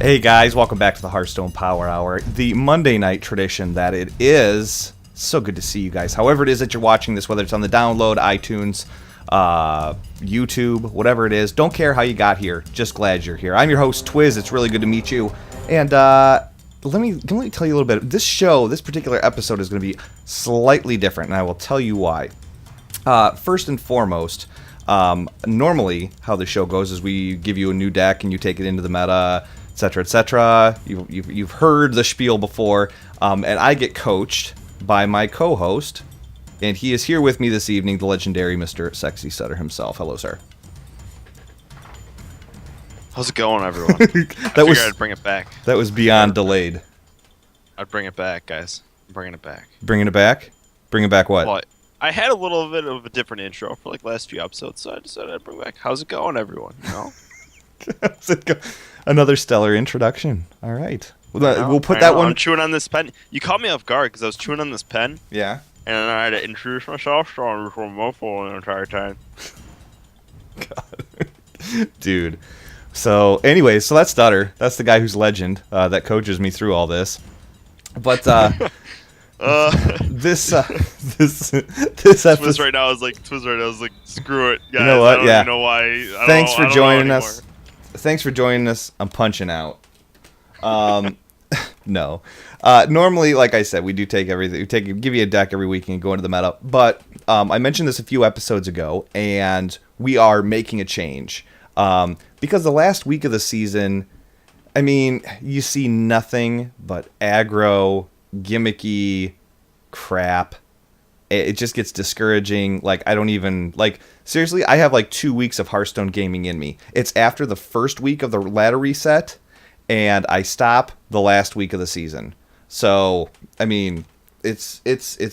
Hey guys, welcome back to the Hearthstone Power Hour, the Monday night tradition that it is. So good to see you guys. However it is that you're watching this, whether it's on the download, iTunes, YouTube, whatever it is, don't care how you got here, just glad you're here. I'm your host, Twiz. It's really good to meet you. And let me tell you a little bit. This particular episode is going to be slightly different, and I will tell you why. First and foremost, normally how the show goes is we give you a new deck and you take it into the meta, etc., etc. You've heard the spiel before, and I get coached by my co-host, and he is here with me this evening, the legendary Mr. Sexy Sutter himself. Hello, sir. How's it going, everyone? I figured I'd bring it back. That was beyond delayed. I'd bring it back, guys. I'm bringing it back. Bringing it back? Bringing back what? Well, I had a little bit of a different intro for like last few episodes, so I decided I'd bring back. How's it going, everyone? You know? How's it go? Another stellar introduction. All right. We'll put that one. I'm chewing on this pen. You caught me off guard because I was chewing on this pen. Yeah. And I had to introduce myself, so I was from mofo the entire time. God. Dude. So, anyway, so that's Stutter. That's the guy who's legend that coaches me through all this. But this episode. Twiz right now is like, screw it, guys. You know what? I don't even know why. Thanks for joining us. Thanks for joining us. I'm punching out. No. Normally, like I said, we do take everything. Give you a deck every week and go into the meta. But I mentioned this a few episodes ago, and we are making a change. Because the last week of the season, I mean, you see nothing but aggro, gimmicky crap. It just gets discouraging. Like, I don't even, like, seriously, I have like 2 weeks of Hearthstone gaming in me. It's after the first week of the ladder reset, and I stop the last week of the season. So, I mean, it's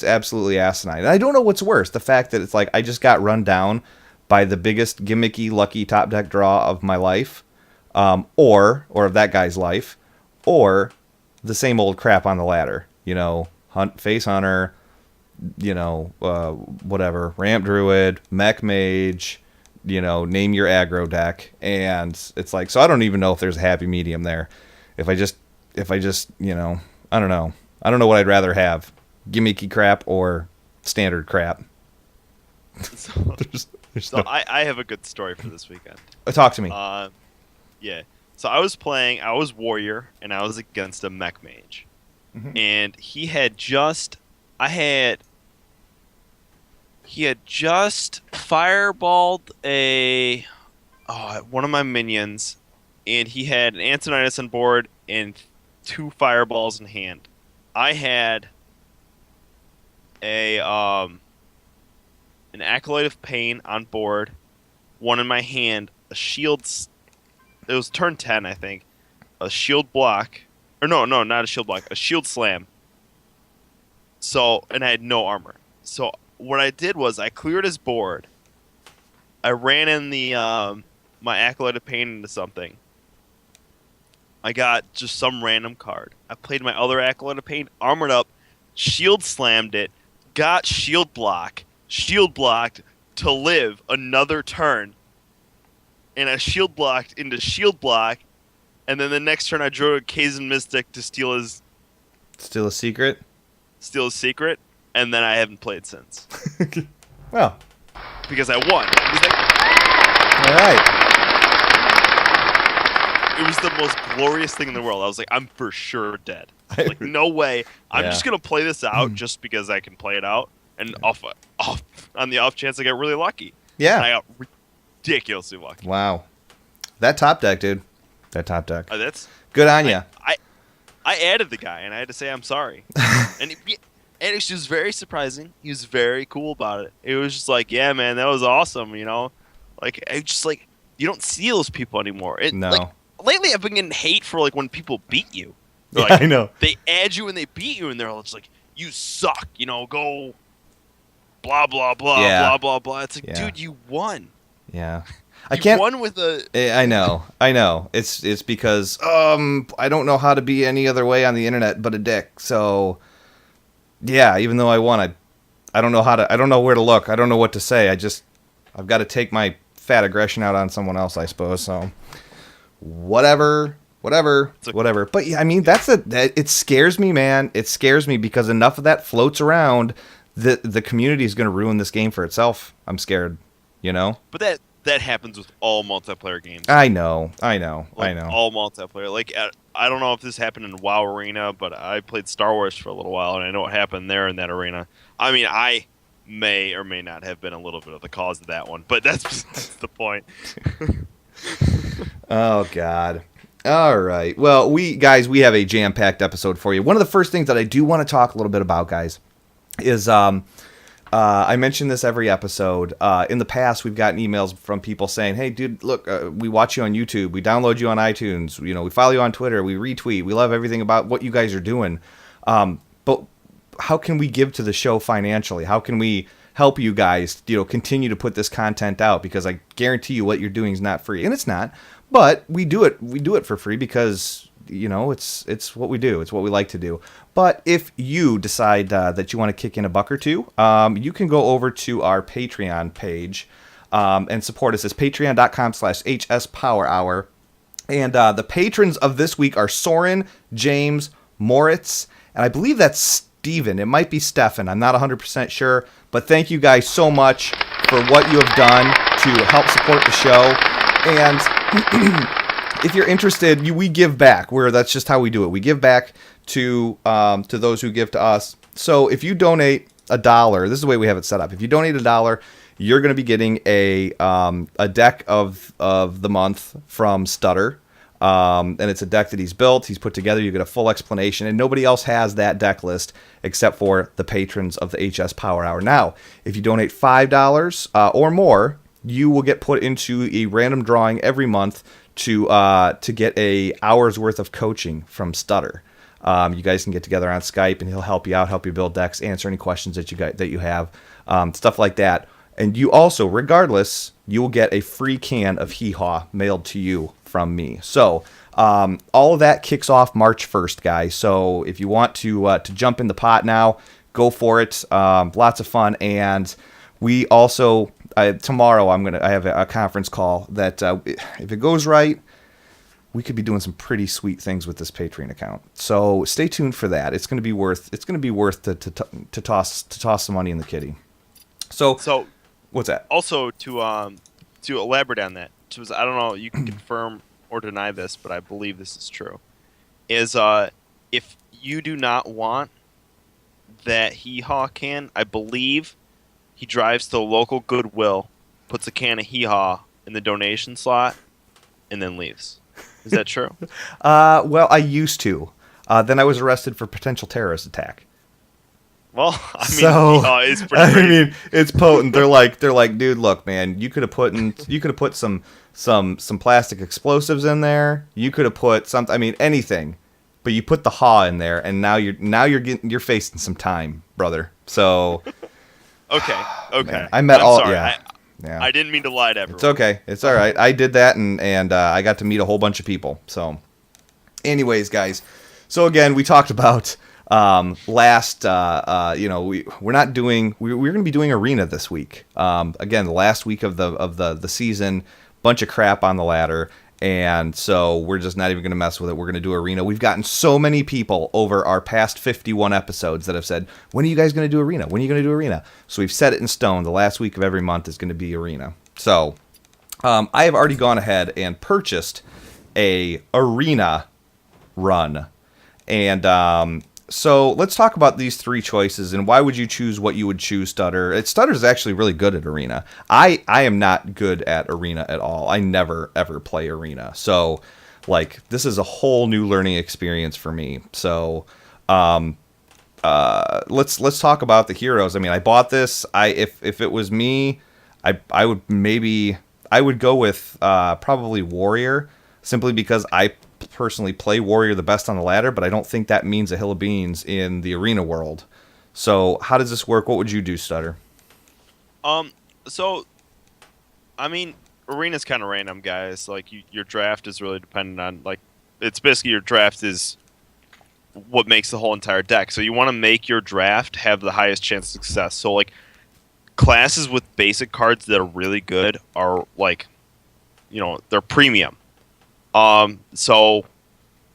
absolutely asinine. And I don't know what's worse, the fact that it's like I just got run down by the biggest gimmicky, lucky top deck draw of my life, or of that guy's life, or the same old crap on the ladder. You know, Face Hunter, you know, whatever, Ramp Druid, Mech Mage, you know, name your aggro deck, and it's like, so I don't even know if there's a happy medium there. If I just, you know, I don't know what I'd rather have, gimmicky crap or standard crap. I have a good story for this weekend. Talk to me. Yeah. So I was Warrior, and I was against a Mech Mage. Mm-hmm. And he had just fireballed one of my minions, and he had an Antonitis on board and 2 fireballs in hand. I had an Acolyte of Pain on board, 1 in my hand, a shield. It was turn 10, I think. A shield block. Or no, not a shield block. A shield slam. So, and I had no armor. So, what I did was I cleared his board. I ran in the my Acolyte of Pain into something. I got just some random card. I played my other Acolyte of Pain, armored up, shield slammed it, got shield blocked to live another turn. And I shield blocked into shield block. And then the next turn I drew a Kazan Mystic to steal his... Steal a secret? Steal his secret. And then I haven't played since. Well. Because I won. All right. It was the most glorious thing in the world. I was like, I'm for sure dead. Like, no way. I'm just going to play this out just because I can play it out. And off on the off chance I get really lucky. Yeah. And I got ridiculously lucky. Wow. That top deck, dude. That top deck. That's good on ya. I added the guy, and I had to say I'm sorry. and it was just very surprising. He was very cool about it. It was just like, yeah, man, that was awesome, you know? Like, I just, like, you don't see those people anymore. No. Like, lately I've been getting hate for, like, when people beat you. Yeah, like, I know. They add you and they beat you, and they're all just like, you suck, you know, go blah, blah, blah, blah, blah, blah. It's like, dude, you won. Yeah. You won with a... I know. It's because I don't know how to be any other way on the internet but a dick. So yeah, even though I won, I don't know I don't know where to look. I don't know what to say. I've got to take my fat aggression out on someone else, I suppose. So whatever. whatever. But yeah, I mean, it scares me, man. It scares me because enough of that floats around. The community is going to ruin this game for itself. I'm scared, you know? But that happens with all multiplayer games. I know. All multiplayer. Like, I don't know if this happened in WoW Arena, but I played Star Wars for a little while, and I know what happened there in that arena. I mean, I may or may not have been a little bit of the cause of that one, but that's the point. Oh, God. All right. Well, we have a jam-packed episode for you. One of the first things that I do want to talk a little bit about, guys, is I mention this every episode. In the past, we've gotten emails from people saying, "Hey, dude, look, we watch you on YouTube, we download you on iTunes, we follow you on Twitter, we retweet, we love everything about what you guys are doing. But how can we give to the show financially? How can we help you guys, continue to put this content out? Because I guarantee you, what you're doing is not free, and it's not. But we do it. We do it for free because." It's what we do. It's what we like to do. But if you decide that you want to kick in $1 or $2, you can go over to our Patreon page and support us. It's patreon.com/HSPowerHour. And the patrons of this week are Soren, James, Moritz, and I believe that's Steven. It might be Stefan. I'm not 100% sure. But thank you guys so much for what you have done to help support the show. And if you're interested, we give back. That's just how we do it. We give back to those who give to us. So if you donate $1, this is the way we have it set up. If you donate $1, you're going to be getting a deck of the month from Stutter. And it's a deck that he's built, he's put together. You get a full explanation, and nobody else has that deck list except for the patrons of the HS Power Hour. Now, if you donate $5 or more, you will get put into a random drawing every month to get a hour's worth of coaching from Stutter. You guys can get together on Skype, and he'll help you out, help you build decks, answer any questions that you have, stuff like that. And you also, regardless, you will get a free can of Hee Haw mailed to you from me. So all of that kicks off March 1st, guys. So if you want to jump in the pot now, go for it. Lots of fun. And we also tomorrow I have a conference call that if it goes right, we could be doing some pretty sweet things with this Patreon account. So stay tuned for that. It's going to be worth to toss some money in the kitty. So what's that? Also to elaborate on that, I don't know, you can confirm or deny this, but I believe this is true. Is if you do not want that Hee Haw can, I believe he drives to the local Goodwill, puts a can of Hee Haw in the donation slot, and then leaves. Is that true? Well, I used to. Then I was arrested for potential terrorist attack. Well, I mean, Hee Haw is pretty crazy. I mean, it's potent. They're like, dude, look, man, you could have put some plastic explosives in there. You could have put something. I mean, anything. But you put the Haw in there, and now you're facing some time, brother. So. Okay. Man, I met all. Sorry. Yeah. I didn't mean to lie to everyone. It's okay. It's all right. I did that, and I got to meet a whole bunch of people. So, anyways, guys. So again, we talked about last. We're going to be doing Arena this week. Again, the last week of the season. Bunch of crap on the ladder. And so we're just not even going to mess with it. We're going to do Arena. We've gotten so many people over our past 51 episodes that have said, when are you guys going to do Arena? When are you going to do Arena? So we've set it in stone. The last week of every month is going to be Arena. So I have already gone ahead and purchased a Arena run. And so let's talk about these three choices and why would you choose what you would choose, Stutter. Stutter is actually really good at Arena. I am not good at Arena at all. I never, ever play Arena. So, this is a whole new learning experience for me. So, let's talk about the heroes. I mean, I bought this. If it was me, I would go with probably Warrior, simply because I personally play Warrior the best on the ladder, but I don't think that means a hill of beans in the Arena world. So how does this work? What would you do, Stutter? So, I mean, Arena's kind of random, guys. Your draft is really dependent on, it's basically your draft is what makes the whole entire deck. So you want to make your draft have the highest chance of success. So, classes with basic cards that are really good are, they're premium. So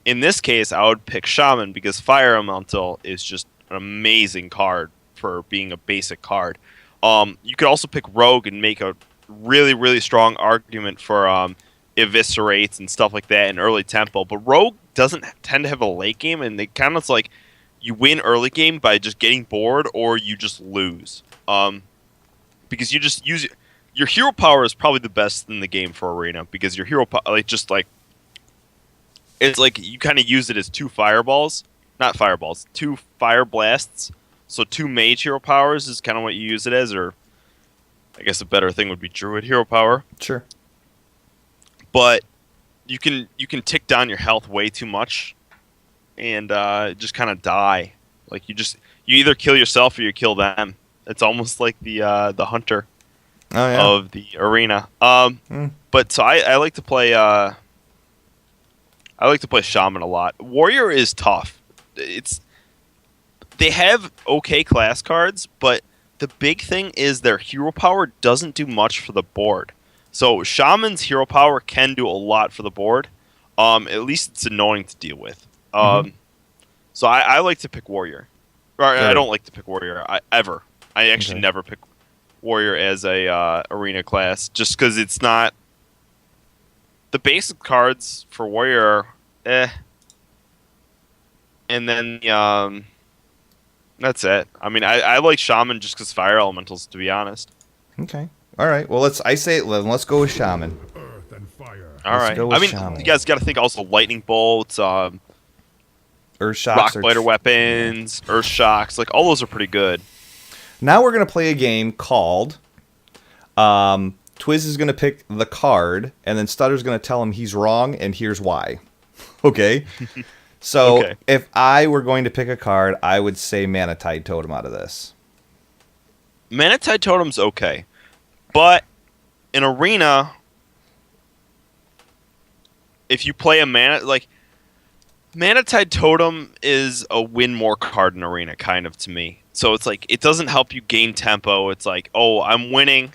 In this case, I would pick Shaman because Fire Elemental is just an amazing card for being a basic card. You could also pick Rogue and make a really, really strong argument for eviscerates and stuff like that in early tempo. But Rogue doesn't tend to have a late game, and it kind of like you win early game by just getting bored, or you just lose. Because you just use your hero power is probably the best in the game for Arena because your hero it's like you kind of use it as two fireballs, not fireballs, two fire blasts. So two mage hero powers is kind of what you use it as, or I guess a better thing would be druid hero power. Sure. But you can tick down your health way too much, and just kind of die. Like you either kill yourself or you kill them. It's almost like the hunter of the arena. But so I like to play Shaman a lot. Warrior is tough. They have okay class cards, but the big thing is their hero power doesn't do much for the board. So Shaman's hero power can do a lot for the board. At least it's annoying to deal with. So I like to pick Warrior. Or I don't like to pick Warrior ever. I actually never pick Warrior as a arena class, just because it's not. The basic cards for Warrior, and then that's it. I mean, I like Shaman just because Fire Elementals, to be honest. Okay. All right. Well, let's go with Shaman. Earth and fire. All right. I mean, Shaman. you guys got to think also lightning bolts, Earth shocks, rock biter weapons, earth shocks. Like all those are pretty good. Now we're gonna play a game called. Twiz is gonna pick the card, and then Stutter's gonna tell him he's wrong, and here's why. Okay. So if I were going to pick a card, I would say Manatide Totem out of this. Manatide Totem's okay, but in Arena, if you play a Manatide Totem is a win more card in Arena, kind of, to me. So it's like, it doesn't help you gain tempo. It's like, oh, I'm winning.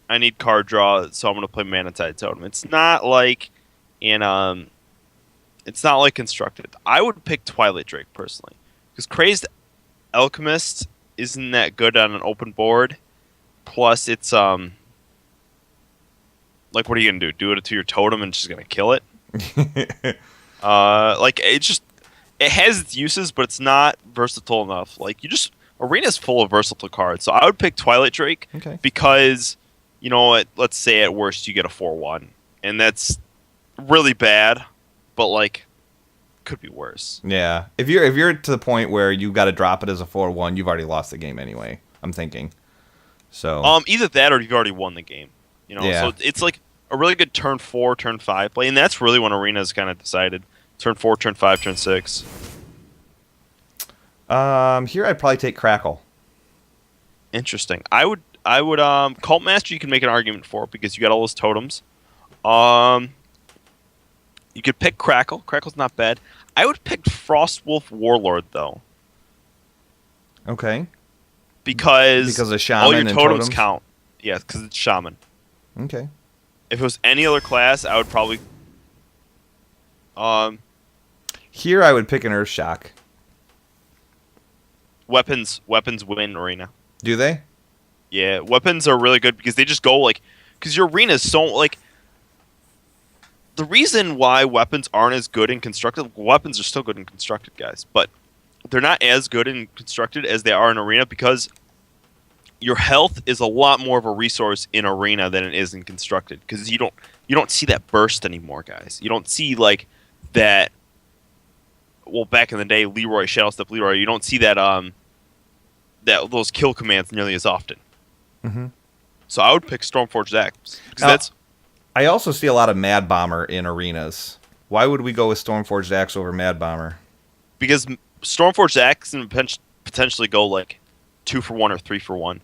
I need card draw, so I'm going to play Manatide Totem. It's not like it's not like Constructed. I would pick Twilight Drake, personally. Because Crazed Alchemist isn't that good on an open board. Plus, it's, like, what are you going to do? Do it to your totem and just going to kill it? Like, it has its uses, but it's not versatile enough. Like, Arena's full of versatile cards. So I would pick Twilight Drake because, you know, let's say at worst you get a 4-1. And that's really bad, but, like, could be worse. Yeah. If you're to the point where you got to drop it as a 4-1, you've already lost the game anyway, I'm thinking. So either that or you've already won the game. You know, so it's like a really good turn 4, turn 5 play, and that's really when Arena's kind of decided. Turn 4, turn 5, turn 6. Here I'd probably take Crackle. Interesting. I would Cult Master you can make an argument for because you got all those totems. You could pick Crackle. Crackle's not bad. I would pick Frostwolf Warlord though. Okay. Because of Shaman all your and totems count. Yeah, because it's Shaman. Okay. If it was any other class, I would probably Here I would pick an Earth Shock. weapons win Arena. Do they? Yeah, weapons are really good because they just go like, because your arena is so like. The reason why weapons aren't as good in constructed, weapons are still good in constructed, guys, but they're not as good in constructed as they are in arena because your health is a lot more of a resource in arena than it is in constructed because you don't see that burst anymore, guys. You don't see like that. Well, back in the day, Leroy, Shadowstep Leroy, you don't see that those kill commands nearly as often. Mm-hmm. So I would pick Stormforged Axe because that's. I also see a lot of Mad Bomber in arenas. Why would we go with Stormforged Axe over Mad Bomber? Because Stormforged Axe can potentially go like 2 for 1 or 3 for 1.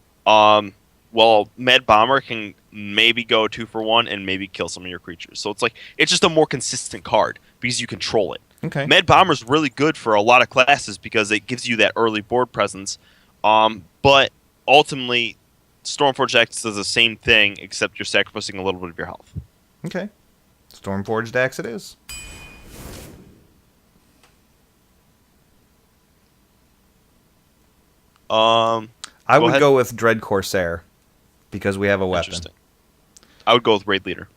Well, Mad Bomber can maybe go 2 for 1 and maybe kill some of your creatures. So it's just a more consistent card because you control it. Okay. Mad Bomber's really good for a lot of classes because it gives you that early board presence. But ultimately, Stormforged Axe does the same thing, except you're sacrificing a little bit of your health. Okay. Stormforged Axe it is. I Go would ahead. go with Dread Corsair because we have a weapon. Interesting. I would go with Raid Leader.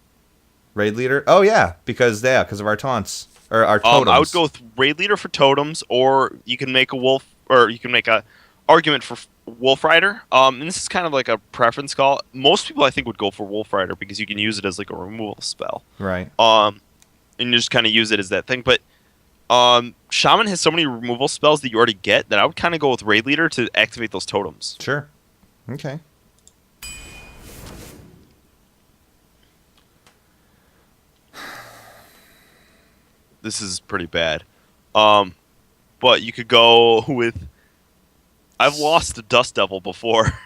Raid Leader? Oh yeah, because of our taunts or our totems. I would go with Raid Leader for totems, or you can make a wolf, or you can make a argument for Wolf Rider. And this is kind of like a preference call. Most people, I think, would go for Wolf Rider because you can use it as like a removal spell. Right. And you just kind of use it as that thing. But Shaman has so many removal spells that you already get that I would kind of go with Raid Leader to activate those totems. Sure. Okay. This is pretty bad. But you could go with. I've lost to Dust Devil before.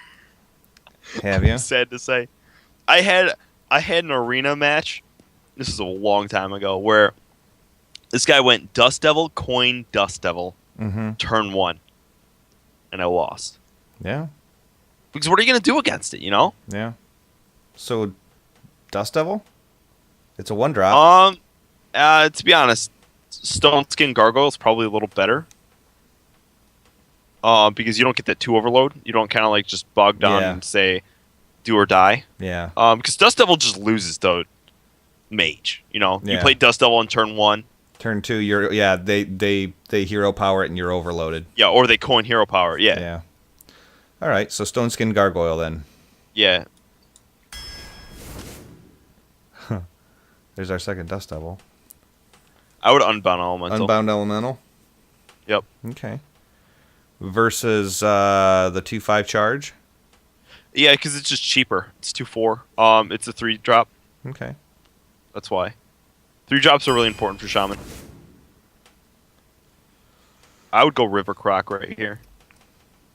Have you? Sad to say. I had an arena match. This is a long time ago where this guy went Dust Devil, coin Dust Devil, turn 1, and I lost. Yeah. Because what are you gonna do against it? You know? Yeah. So, Dust Devil? It's a 1-drop. To be honest, Stone Skin Gargoyle is probably a little better. Because you don't get that 2 overload. You don't kind of like just bog down and say do or die. Yeah. Because Dust Devil just loses to Mage. You know, you play Dust Devil on turn 1. Turn 2, they hero power it and you're overloaded. Yeah, or they coin hero power. Yeah. Yeah. All right, so Stone Skin Gargoyle then. Yeah. There's our second Dust Devil. I would Unbound Elemental. Unbound Elemental. Yep. Okay. Versus the 2/5 charge. Yeah, because it's just cheaper. It's 2/4. It's a 3-drop. Okay. That's why. 3 drops are really important for Shaman. I would go River Croc right here.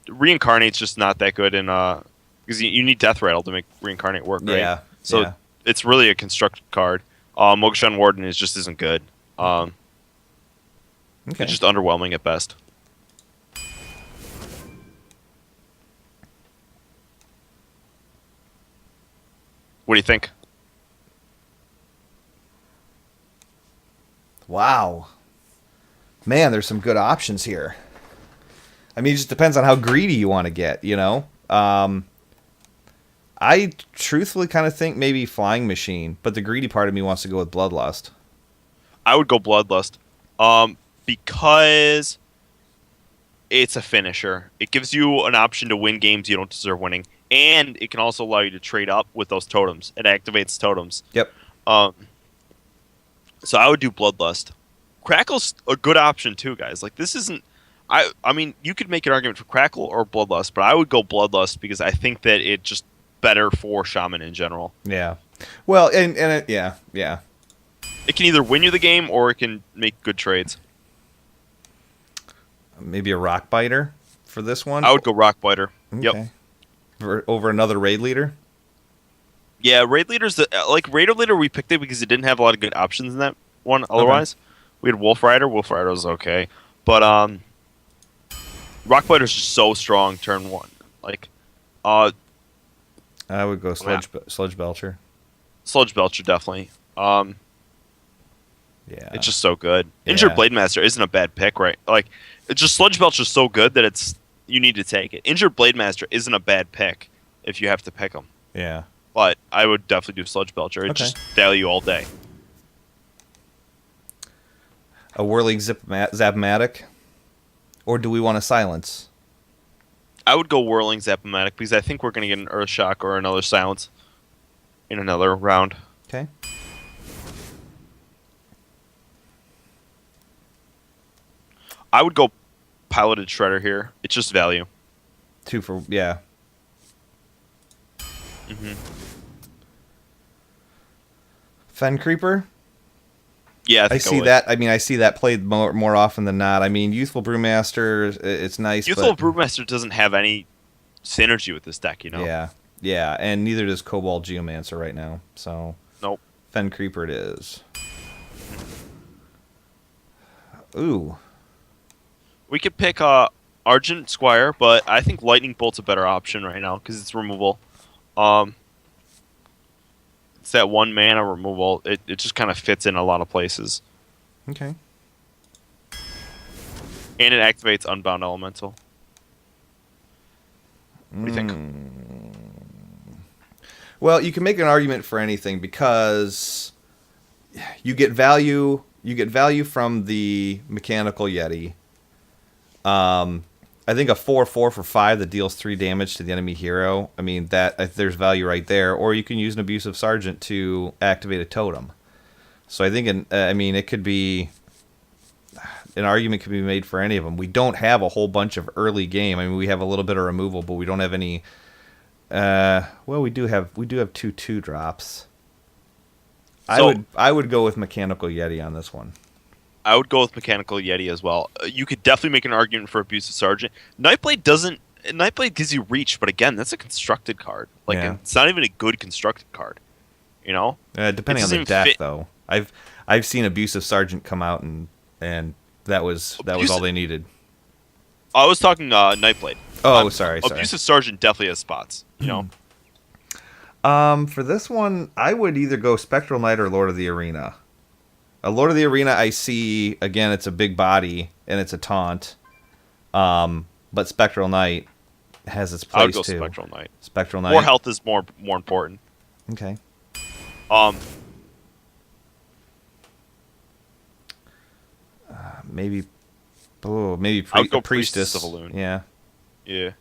Reincarnate's just not that good in because you need Death Rattle to make Reincarnate work, right? Yeah. So it's really a constructed card. Mogashan Warden just isn't good. Okay. It's just underwhelming at best. What do you think? Wow. Man, there's some good options here. I mean, it just depends on how greedy you want to get, you know? I truthfully kind of think maybe Flying Machine, but the greedy part of me wants to go with Bloodlust. I would go Bloodlust. Because it's a finisher. It gives you an option to win games you don't deserve winning. And it can also allow you to trade up with those totems. It activates totems. Yep. So I would do Bloodlust. Crackle's a good option too, guys. Like this isn't. I mean, you could make an argument for Crackle or Bloodlust, but I would go Bloodlust because I think that it's just better for Shaman in general. Yeah. Well, and yeah. It can either win you the game or it can make good trades. Maybe a Rock Biter for this one. I would go Rock Biter. Okay. Yep. Over another Raid Leader. Yeah, Raid Leader's like Raid Leader. We picked it because it didn't have a lot of good options in that one. Otherwise, we had Wolf Rider. Wolf Rider was okay, but Rock Biter's just so strong. Turn 1, like I would go Sludge Belcher. Sludge Belcher definitely. Yeah, It's just so good. Injured Blade Master isn't a bad pick, right? Like, it's just Sludge Belcher's so good that you need to take it. Injured Blade Master isn't a bad pick if you have to pick them. Yeah. But I would definitely do Sludge Belcher. It's just value all day. A Whirling Zap-O-Matic? Or do we want to silence? I would go Whirling Zap-O-Matic because I think we're going to get an Earth Shock or another Silence in another round. Okay. I would go Piloted Shredder here. It's just value. 2 for, yeah. Fen Creeper? Yeah, I see that. I mean, I see that played more often than not. I mean, Youthful Brewmaster, it's nice. Youthful Brewmaster doesn't have any synergy with this deck, you know? Yeah, and neither does Cobalt Geomancer right now. So, nope. Fen Creeper it is. Ooh. We could pick Argent Squire, but I think Lightning Bolt's a better option right now because it's removal. It's that 1 mana removal. It just kind of fits in a lot of places. Okay. And it activates Unbound Elemental. What do you think? Well, you can make an argument for anything because you get value. You get value from the mechanical Yeti. I think a 4/4 for 5 that deals 3 damage to the enemy hero. I mean there's value right there. Or you can use an abusive sergeant to activate a totem. So I think it could be an argument could be made for any of them. We don't have a whole bunch of early game. I mean, we have a little bit of removal, but we don't have any. Well, we do have 2/2 drops. So, I would go with Mechanical Yeti on this one. I would go with Mechanical Yeti as well. You could definitely make an argument for Abusive Sergeant. Nightblade gives you reach, but again, that's a constructed card. Like it's not even a good constructed card. You know? Depending on the deck, though. I've seen Abusive Sergeant come out and that was all they needed. I was talking Nightblade. Oh, sorry. Abusive Sergeant definitely has spots. You know. For this one, I would either go Spectral Knight or Lord of the Arena. A Lord of the Arena, I see again. It's a big body and it's a taunt. But Spectral Knight has its place I would go too. Spectral Knight. Spectral Knight. More health is more important. Okay. Maybe I would go Priestess of Elune. Yeah. Yeah.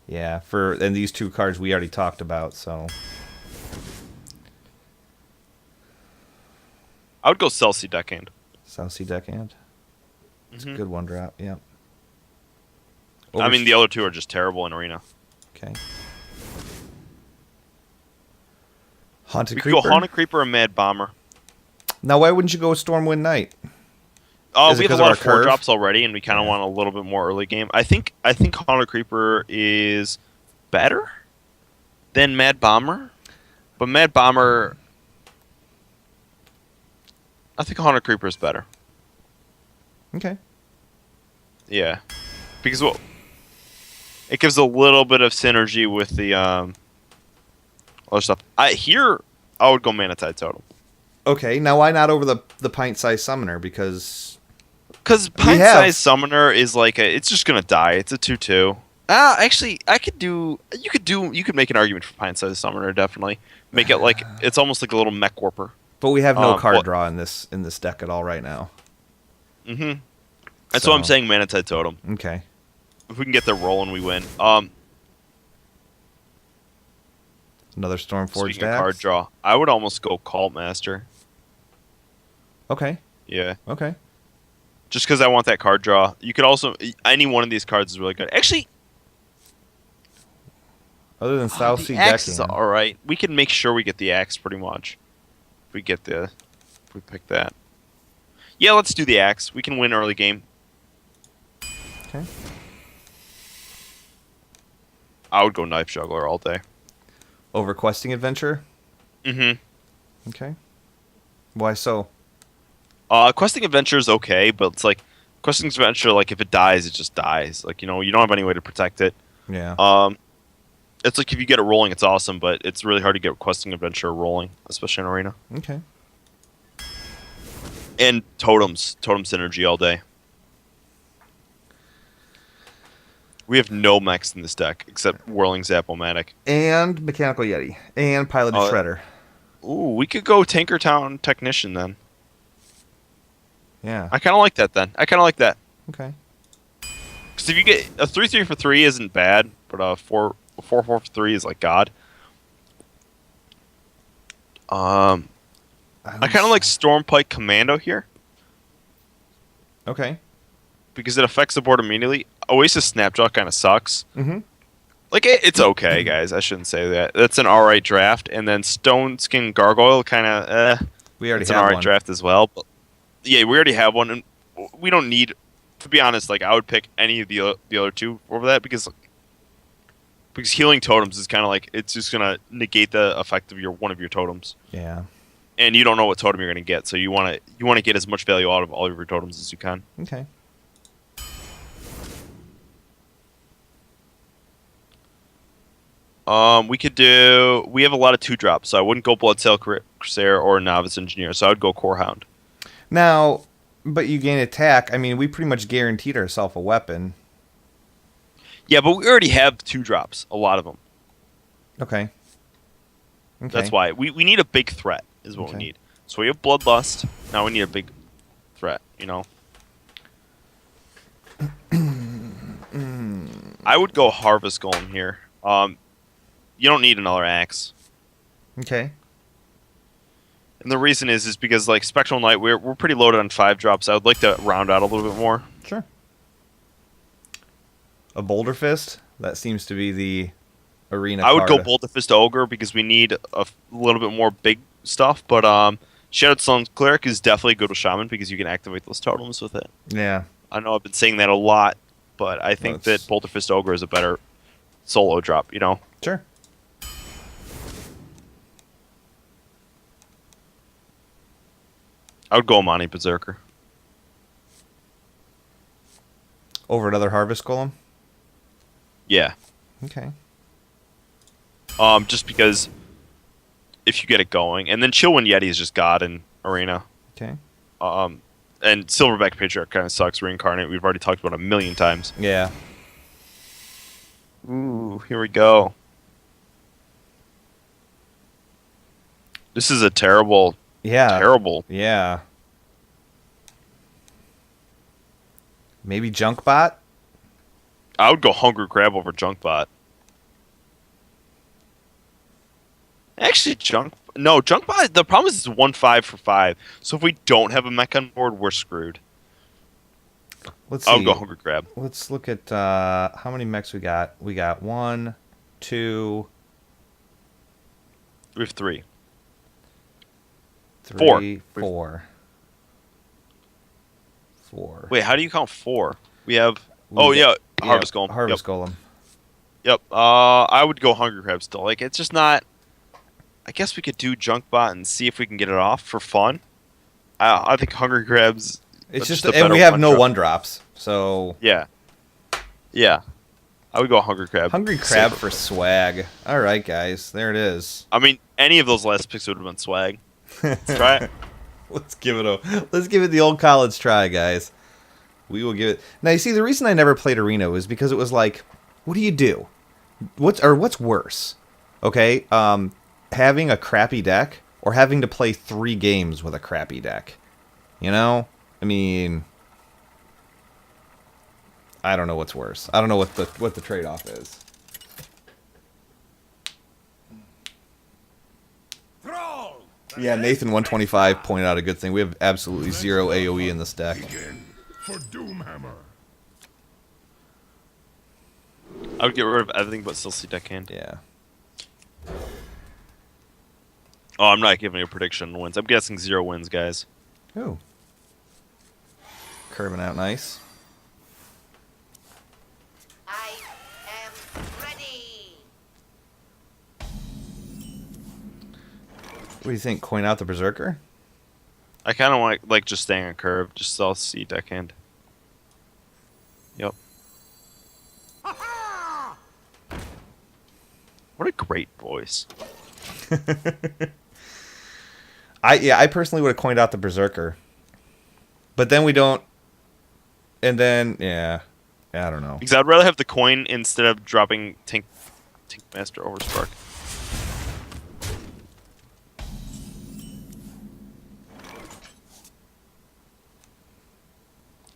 Yeah. And these 2 cards we already talked about, so. I would go Celsi Deckhand. Celsi Deckhand. It's a good one drop. Yeah. I mean, the other 2 are just terrible in Arena. Okay. Haunted We Creeper. could go Haunted Creeper and Mad Bomber. Now, why wouldn't you go Stormwind Knight? We have a lot of 4 curve? drops already, and we kind of want a little bit more early game. I think Haunted Creeper is better than Mad Bomber, but Mad Bomber, I think Haunted Creeper is better. Okay. Yeah, because it gives a little bit of synergy with the other stuff. I would go Manatide Totem. Okay, now why not over the pint-sized summoner? Because pint-sized summoner is like it's just gonna die. It's a 2/2. Actually, you could make an argument for pint-sized summoner. Definitely make it like it's almost like a little mech warper. But we have no card draw in this deck at all right now. Mm-hmm. That's what I'm saying. Manatide Totem. Okay. If we can get the rolling, we win. Another Stormforged Speaking of card draw, I would almost go Cult Master. Okay. Yeah. Okay. Just because I want that card draw. You could also any one of these cards is really good. Actually, other than South Sea the axe is decking, all right. We can make sure we get the axe pretty much. If we pick that. Yeah, let's do the axe. We can win early game. Okay. I would go Knife Juggler all day. over Questing Adventure. Mm-hmm. Okay. Why so? Questing Adventure is okay, but it's like Questing Adventure, like if it dies, it just dies. Like, you know, you don't have any way to protect it. Yeah. It's like if you get it rolling, it's awesome, but it's really hard to get Questing Adventure rolling, especially in Arena. Okay. And Totem synergy all day. We have no mechs in this deck except Whirling Zap-O-Matic. And Mechanical Yeti. And Piloted Shredder. Ooh, we could go Tinkertown Technician then. Yeah. I kind of like that then. I kind of like that. Okay. Because if you get a 3/3 for 3 isn't bad, but a 4/4 for 3 is like God. I kind of like Stormpike Commando here. Okay. Because it affects the board immediately. Oasis Snapjaw kind of sucks. Mm-hmm. Like, it's okay, guys. I shouldn't say that. That's an alright draft. And then Stone Skin Gargoyle kind of, we already it's have an alright one. draft as well. But yeah, we already have one. And we don't need, to be honest, like, I would pick any of the other two over that because Healing Totems is kind of like, it's just going to negate the effect of one of your totems. Yeah. And you don't know what totem you're going to get, so you want to get as much value out of all of your totems as you can. Okay. We have a lot of 2-drops, so I wouldn't go Bloodsail Crusader or Novice Engineer, so I would go Core Hound. Now, but you gain attack. I mean, we pretty much guaranteed ourselves a weapon. Yeah, but we already have 2-drops. A lot of them. Okay. Okay. That's why we need a big threat. Is what we need. So we have Bloodlust. Now we need a big threat. You know. I would go Harvest Golem here. You don't need another axe. Okay. And the reason is because like Spectral Knight, we're pretty loaded on 5-drops. I would like to round out a little bit more. Sure. A Boulder Fist? That seems to be the arena I would go card. Boulder Fist Ogre because we need a little bit more big stuff. But Shadowed Sun Cleric is definitely good with Shaman because you can activate those totems with it. Yeah. I know I've been saying that a lot, but I think that Boulder Fist Ogre is a better solo drop, you know? Sure. I would go Amani Berserker. Over another Harvest Golem? Yeah. Okay. Just because if you get it going. And then Chillwind Yeti is just God in Arena. Okay. And Silverback Patriarch kind of sucks. Reincarnate, we've already talked about a million times. Yeah. Ooh, here we go. This is a terrible, terrible. Yeah. Maybe Junkbot? I would go Hungry Crab over Junkbot. Actually, Junkbot, the problem is it's 1-5 for 5. So if we don't have a mech on board, we're screwed. Let's see. I would go Hungry Crab. Let's look at how many mechs we got. We got 1, 2... We have 3. 3, 4. 4. 4. Wait, how do you count 4? We have... Harvest Golem. Harvest Golem. Yep. I would go Hungry Crab still. Like, it's just not... I guess we could do Junkbot and see if we can get it off for fun. I think Hungry Crab's... It's just and we have no 1-drops, so... Yeah. Yeah. I would go Hungry Crab. Hungry Crab for swag. All right, guys. There it is. I mean, any of those last picks would have been swag. Let's try it. Let's give it the old college try, guys. We will give it... Now, you see, the reason I never played Arena was because it was like, what do you do? What's worse? Okay? Having a crappy deck or having to play 3 games with a crappy deck? You know? I mean... I don't know what's worse. I don't know what the trade-off is. Yeah, Nathan125 pointed out a good thing. We have absolutely 0 AoE in this deck. For Doomhammer. I would get rid of everything but still see deckhand. Yeah. Oh, I'm not giving a prediction on wins. I'm guessing 0 wins, guys. Ooh. Curving out nice. I am ready. What do you think? Coin out the Berserker? I kind of want like just staying on curve, just so I'll see deckhand. Yep. What a great voice. I personally would have coined out the Berserker. But then we don't... And then, yeah, I don't know. Because I'd rather have the coin instead of dropping Tank Master over Spark.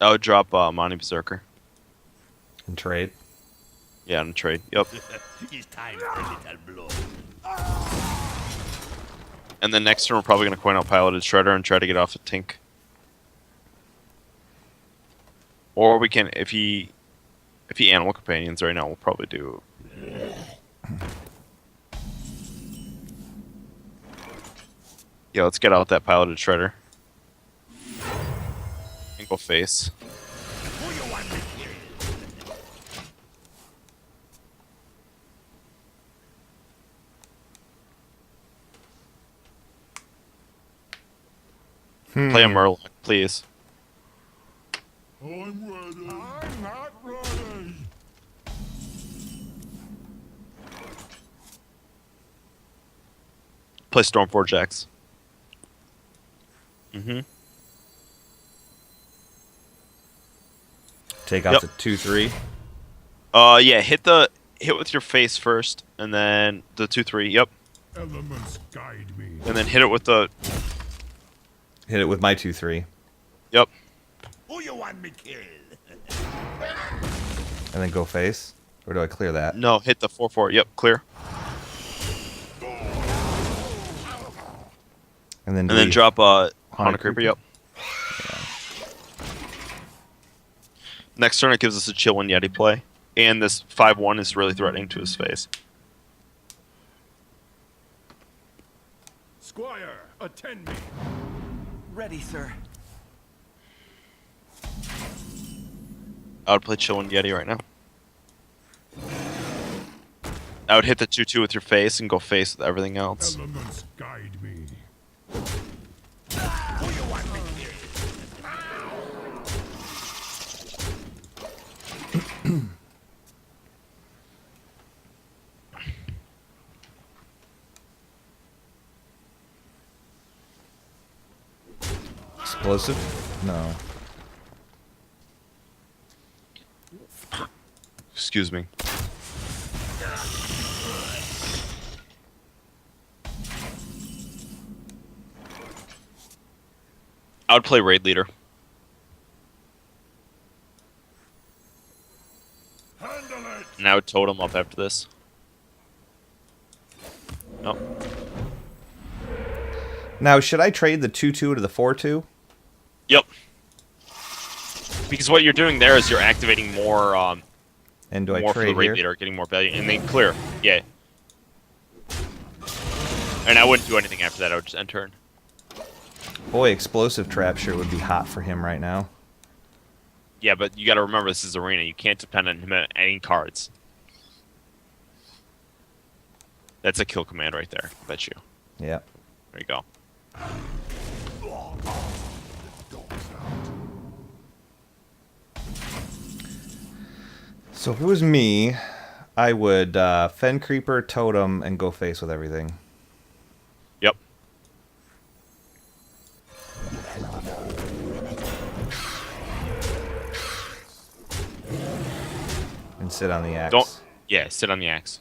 I would drop Monty Berserker. In trade. Yeah, in trade. Yep. It's time for a little blood. And then next turn we're probably going to coin out Piloted Shredder and try to get off a Tink. Or we can, if he Animal Companions right now, we'll probably do... Yeah, let's get out that Piloted Shredder. And go face. Who you want to kill? Play a Murloc, please. I'm ready. I'm not ready. Play Stormforge X. Mm-hmm. Take out Yep. the 2/3. Yeah, hit with your face first, and then the 2-3. Yep, Elements guide me. and then hit it with the. Hit it with my 2-3, Yep. Who you want me kill? and then go face. Or do I clear that? No, hit the 4-4. Yep, clear. And then And then drop Haunted Creeper. Yep. Next turn, it gives us a chill when Yeti play, and this 5-1 is really threatening to his face. Squire, attend me. Ready, sir. I would play chill and Yeti right now. I would hit the 2-2 with your face and go face with everything else. Elements guide me. Who you want me kill? Explosive? No. Excuse me. I would play Raid Leader. Handle it. And I would totem up after this. Nope. Now, should I trade the 2-2 to the 4-2? Yep. Because what you're doing there is you're activating more And do I more for the trade Raid here? Leader, getting more value, and then clear. Yeah. And I wouldn't do anything after that, I would just end turn. Boy, explosive trap sure would be hot for him right now. Yeah, but you gotta remember this is Arena. You can't depend on him adding cards. That's a kill command right there, I bet you. Yep. There you go. So if it was me, I would Fen Creeper, Totem, and go face with everything. Yep. And sit on the axe. Yeah, sit on the axe.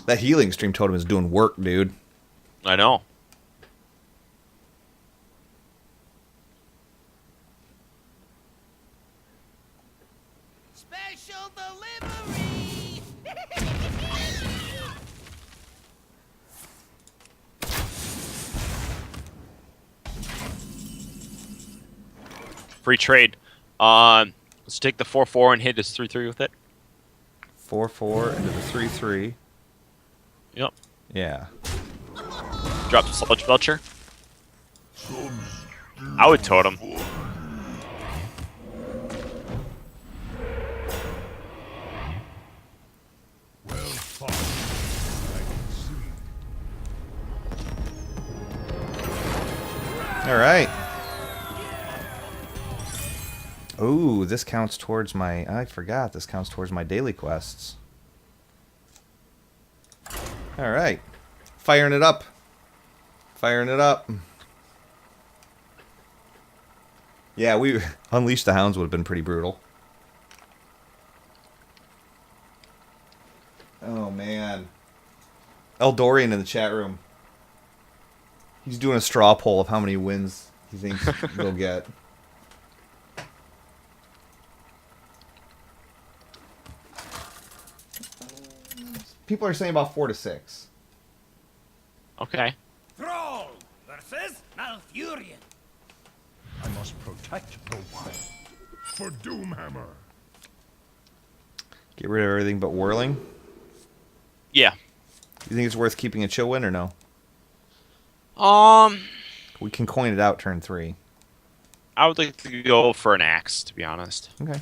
That healing stream totem is doing work, dude. I know. Special delivery! Free trade. Let's take the 4-4 and hit his 3-3 with it. 4-4 into the 3-3. Yep. Yeah. Drop the Sludge Belcher. I would totem. Well fought. I can see. All right. Ooh, this counts towards my... I forgot. This counts towards my daily quests. All right. Firing it up. Firing it up. Yeah, we... Unleash the Hounds would have been pretty brutal. Oh, man. Eldorian in the chat room. He's doing a straw poll of how many wins he thinks they'll get. People are saying about 4 to 6. Okay. Thrall versus Malfurion. I must protect the one. For Doomhammer. Get rid of everything but whirling. Yeah. You think it's worth keeping a chill win or no? Um, We can coin it out turn 3. I would like to go for an axe, to be honest. Okay.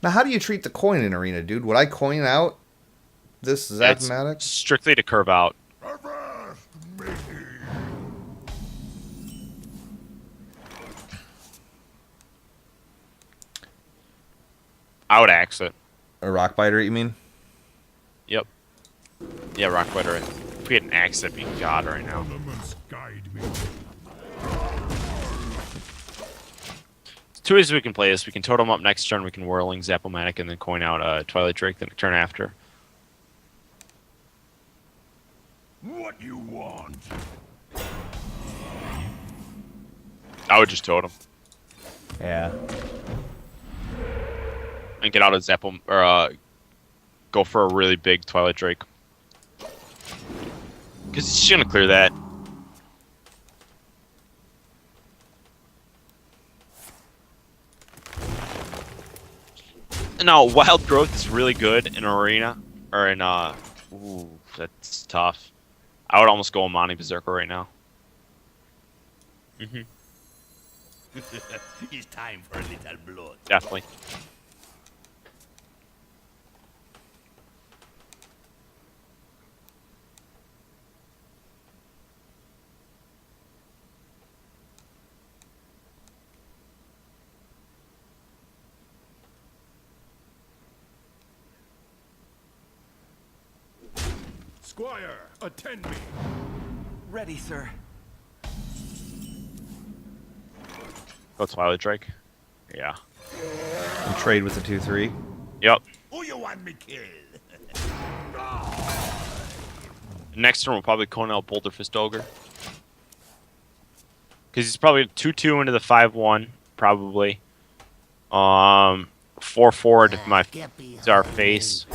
Now, how do you treat the coin in Arena, dude? Would I coin out this That's Zapmatic? strictly to curve out. Avast me. I would axe it. A rock biter, you mean? Yep. Yeah, rock biter it. If we had an axe, that'd be god right now. Elements guide me. There's two ways we can play this. We can totem up next turn. We can whirling, Zap-O-Matic, and then coin out Twilight Drake the turn after. What you want? I would just totem Yeah. and get out of Zap-O or go for a really big Twilight Drake. Because he's gonna clear that. No, Wild Growth is really good in Arena or in ooh, that's tough. I would almost go Amani Berserker right now. It's time for a little blood. Definitely. Squire, attend me. Ready, sir. Go Twilight Drake. Yeah. And trade with the 2/3. Yep. Who you want me kill? Next turn we'll probably coin out Boulder Fist Ogre. Because he's probably 2/2 into the 5/1, probably. 4/4 to my to our face.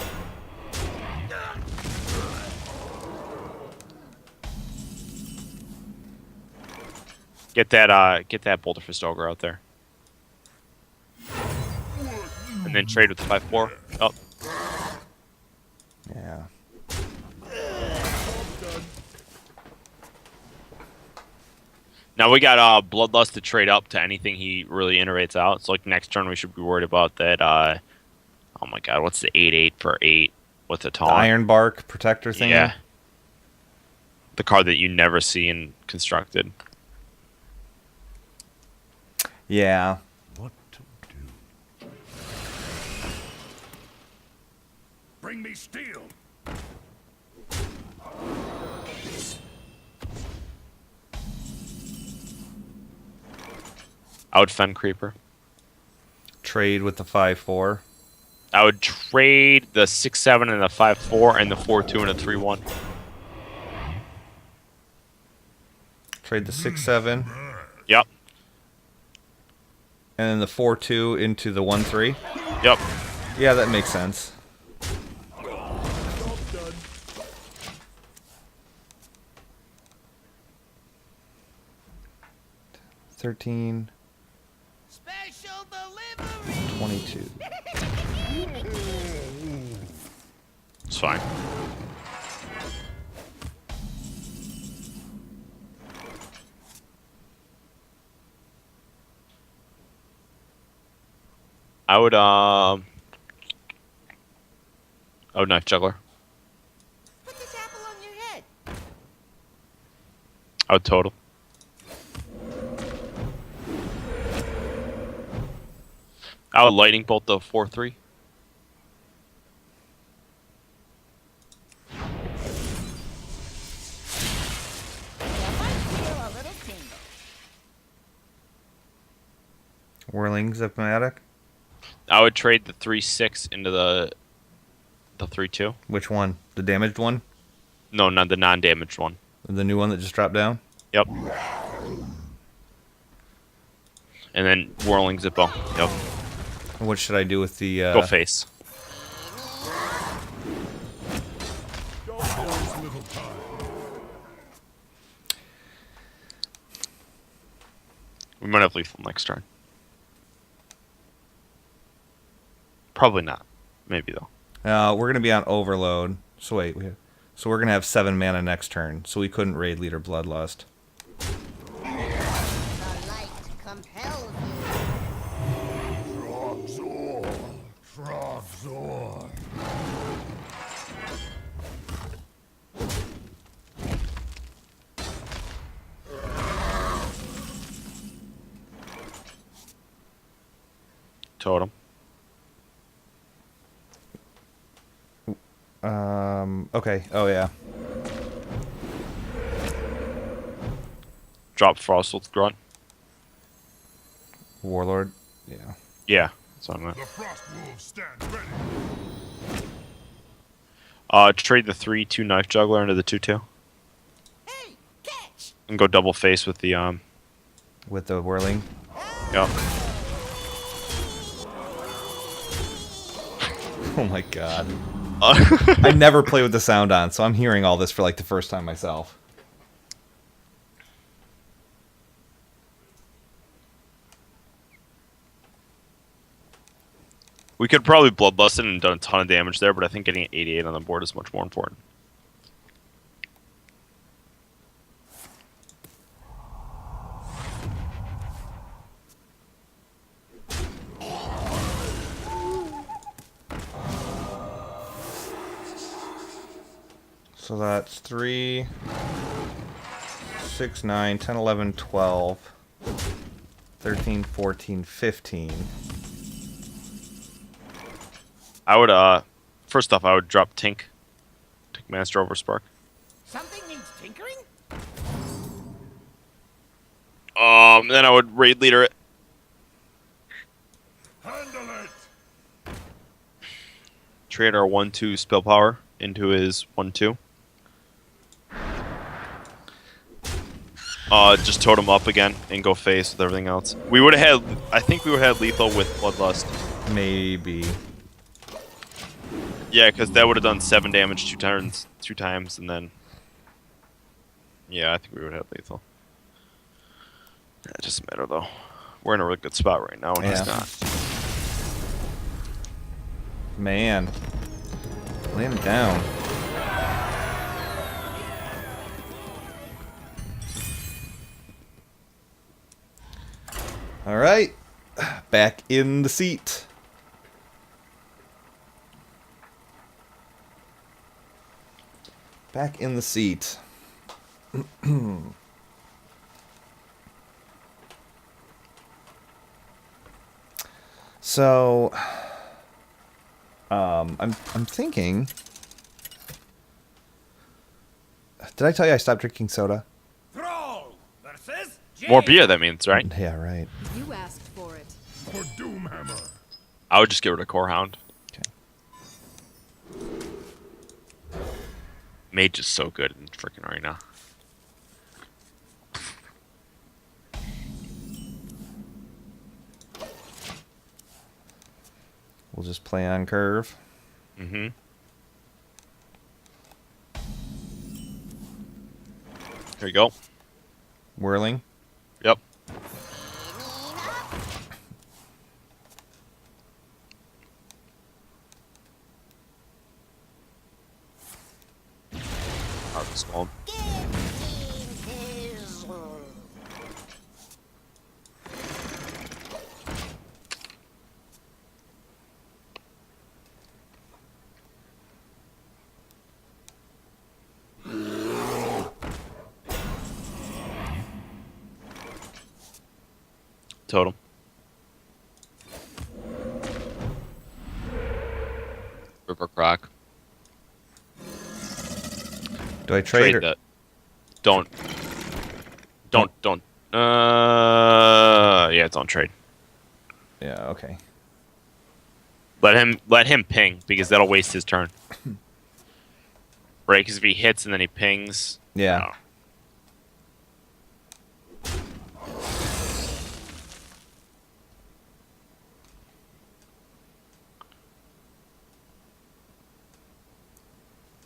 Get that Boulder Fist Ogre out there. And then trade with the 5/4. Oh. Yeah. Now we got Bloodlust to trade up to anything he really iterates out. So like next turn we should be worried about that oh my god, what's the 8/8 for 8 with the The taunt? Iron Bark Protector thing. Yeah. The card that you never see in Constructed. Yeah. What to do? Bring me steel. I would Fen Creeper. Trade with the 5/4. I would trade the 6/7 and the 5/4 and the 4/2 and a 3/1. Trade the 6/7. Yep. And then the 4/2 into the 1/3. Yep. Yeah, that makes sense. $13, Special delivery. 22. It's fine. I would Knife Juggler. Put this apple on your head. I would Total. I would Lightning Bolt the 4/3. Feel a little tingle. Whirling Zip-O-Matic. I would trade the 3/6 into the 3/2. Which one? The damaged one? No, not the non-damaged one. The new one that just dropped down? Yep. And then Whirling Zippo. Yep. What should I do with the... Go face. We might have lethal next turn. Probably not. Maybe though. We're going to be on Overload. So wait. So we're going to have 7 mana next turn. So we couldn't raid Leader Bloodlust. The light compels you. Trogzor. Trogzor. Totem. Okay. Oh yeah. Drop Frostwolf Grunt. Warlord. Yeah. Yeah, that's what I meant. The frost wolves stand ready. Trade the 3/2 knife juggler into the 2/2, Hey, catch! and go double face with the With the whirling. Yep. Oh my god. I never play with the sound on, so I'm hearing all this for like the first time myself. We could probably bloodlust it and done a ton of damage there, but I think getting 88 on the board is much more important. So that's 3, 6, 9, 10, 11, 12, 13, 14, 15. I would, first off, I would drop Tink Master over Spark. Something needs tinkering? Then I would Raid Leader it. Handle it. Trade our 1/2 spell power into his 1/2. Just totem up again and go face with everything else. We would have had, I think we would have had lethal with Bloodlust. Maybe. Yeah, because that would have done 7 damage 2 times, and then... Yeah, I think we would have lethal. It doesn't matter, though. We're in a really good spot right now, and he's Yeah. not. Man. Lay him down. All right. Back in the seat. Back in the seat. So, I'm thinking. Did I tell you I stopped drinking soda? Thrall versus More beer, that means, right? Yeah, right. You asked for it. For Doomhammer. I would just get rid of Core Hound. Okay. Mage is so good in freaking Arena. We'll just play on curve. Mm-hmm. Here you go. Whirling. Yep. Harvest Gold. Totem. River Croc. Do I trade or that. Don't. Yeah, don't trade. Yeah, okay. Let him ping, because that'll waste his turn. Right, because if he hits and then he pings... Yeah. no.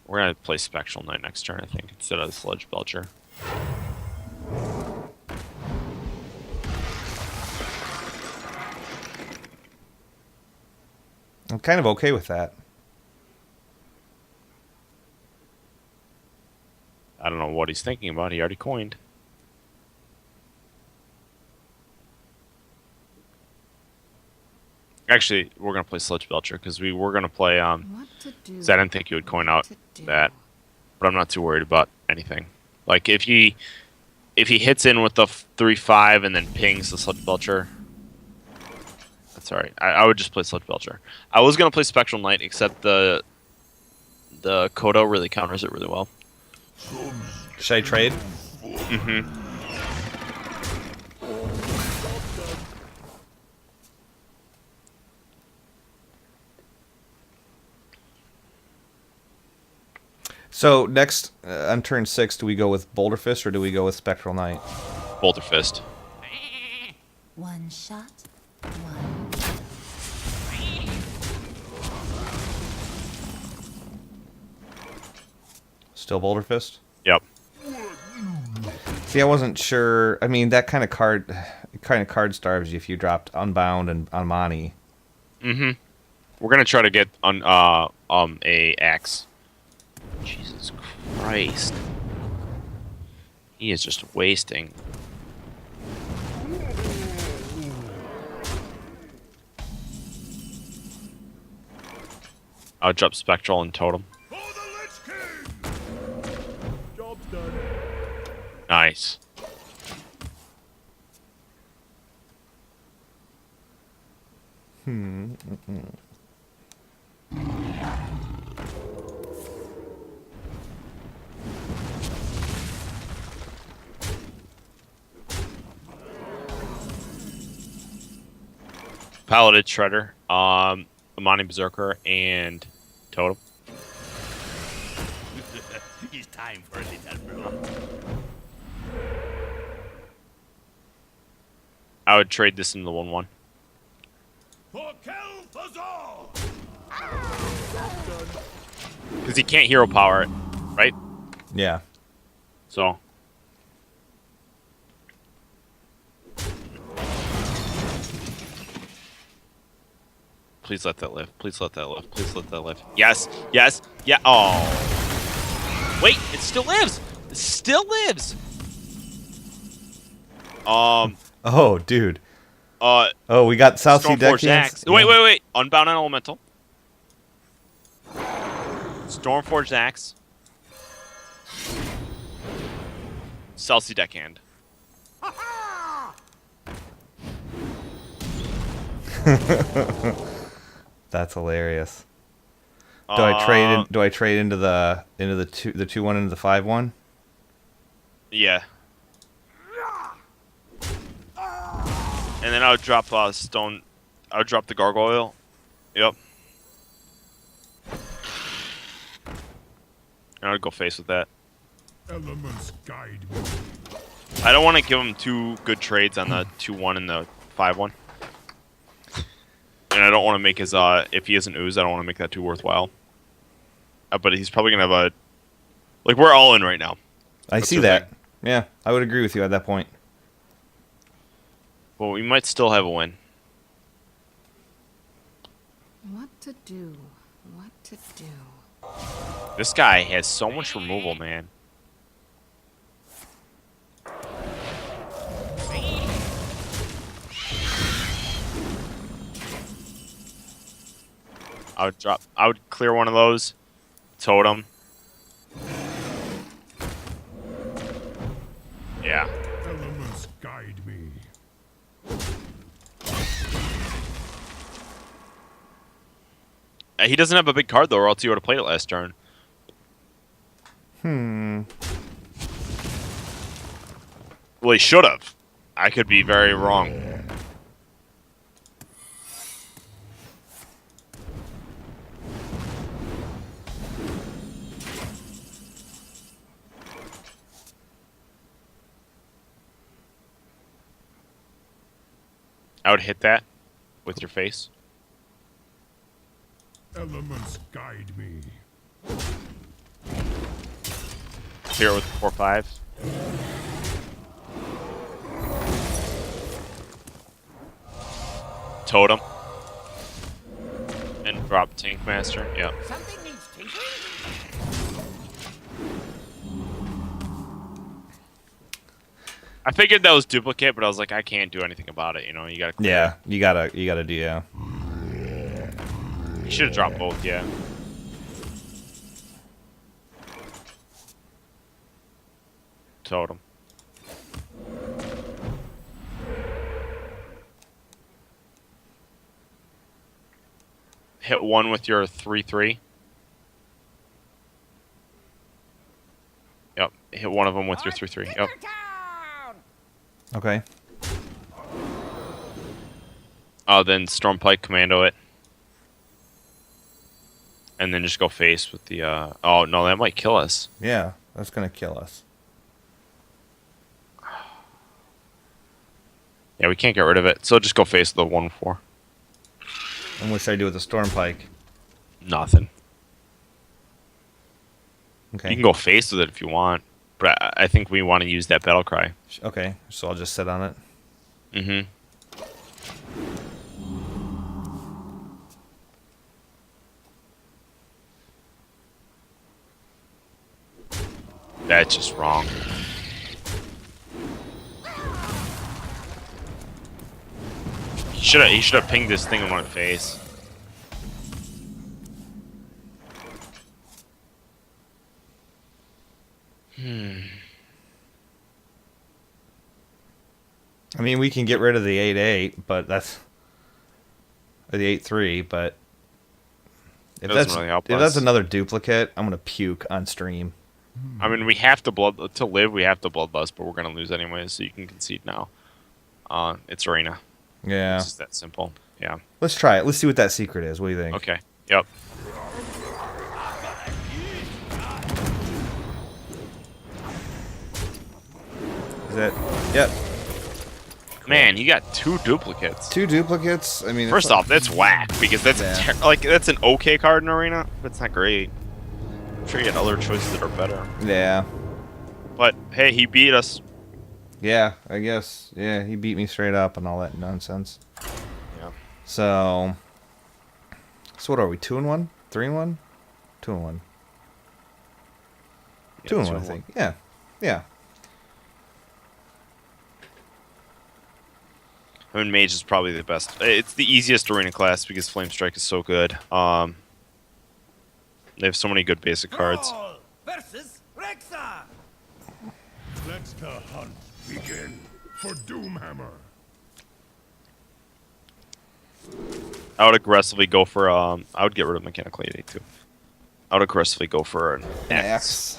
We're going to play Spectral Knight next turn, I think, instead of the Sludge Belcher. I'm kind of okay with that. I don't know what he's thinking about. He already coined. Actually, we're going to play Sludge Belcher, because we were going to play... What to do? 'cause I didn't think you would coin out What to do. that. But I'm not too worried about anything. Like, if he hits in with the 3/5 and then pings the Sludge Belcher... That's alright. I would just play Sludge Belcher. I was going to play Spectral Knight, except the the Kodo really counters it really well. Should I trade? Mm-hmm. So next on turn 6, do we go with Boulder Fist or do we go with Spectral Knight? Boulder Fist. One shot, one. Still Boulder Fist? Yep. See, I wasn't sure. I mean, that kind of card starves you if you dropped Unbound and Amani. Mm-hmm. We're gonna try to get on a axe. Jesus Christ. He is just wasting. I'll drop Spectral and Totem. For the Lich King! Job's done. Nice. Paladin Shredder, Amani Berserker, and Totem. It's time for a little blood. I would trade this into the 1/1. For Kel'Thuzor! Because he can't hero power it, right? Yeah. So. Please let that live. Please let that live. Please let that live. Yes. Yes. Yeah. Oh. Wait. It still lives. It still lives. Oh, dude. Uh. Oh, we got South Sea Stormforged Deckhands. Axe. Wait. Unbound and Elemental. Stormforged Axe. South Sea Deckhand. That's hilarious. Do I trade in? Do I trade into the 2/1 into the 5/1? Yeah. And then I would drop stone. I would drop the gargoyle. Yep. And I would go face with that. Elements guide me. I don't want to give him two good trades on the 2/1 and the 5/1. And I don't want to make his if he has an ooze, I don't want to make that too worthwhile. But he's probably gonna have a like we're all in right now. I see that. Yeah, I would agree with you at that point. But we might still have a win. What to do? What to do? This guy has so much removal, man. I would clear one of those. Totem. Yeah. Elements guide me. He doesn't have a big card though, or else he would have played it last turn. Well, he should have. I could be very wrong. I would hit that with your face. Elements guide me. Clear it with 4/5. Totem. And drop Tank Master. Yep. Something needs tinkering? I figured that was duplicate, but I was like, I can't do anything about it. You know, you gotta. Clear Yeah, you gotta do. Yeah. it. You should have dropped both. Yeah. Totem. Hit one with your 3/3. hit one of them with your 3/3. Yep. Tinkertown! Okay. Then Storm Pike commando it. And then just go face with the, oh, no, that might kill us. Yeah, that's gonna kill us. Yeah, we can't get rid of it. So just go face with the 1/4. And what should I do with the Storm Pike? Nothing. Okay. You can go face with it if you want. But I think we want to use that battle cry. Okay, so I'll just sit on it. Mm-hmm. That's just wrong. He should have pinged this thing in one face. I mean, we can get rid of the 8/8, but that's or the 8/3, but if Doesn't that's really help if us. that's another duplicate, I'm gonna puke on stream. I mean, we have to to live. We have to bloodlust, but we're gonna lose anyways. So you can concede now. It's arena. Yeah. It's just that simple. Yeah. Let's try it. Let's see what that secret is. What do you think? Okay. Yep. Is that? Yep. Man, you got 2 duplicates. 2 duplicates. I mean, First off, that's whack because that's Yeah. that's an okay card in arena, but it's not great. I'm sure you had other choices that are better. Yeah. But hey, he beat us. Yeah. I guess. Yeah. He beat me straight up and all that nonsense. Yeah. So. So what are we? 2-1? 3-1? 2-1. 2-1, I think. Yeah. Yeah. I mean, Mage is probably the best. It's the easiest arena class because Flame Strike is so good. They have so many good basic cards. Brawl versus Rexa! Let the hunt begin for Doomhammer. I would aggressively go for I would get rid of Mechanical 8/8 too. I would aggressively go for an X.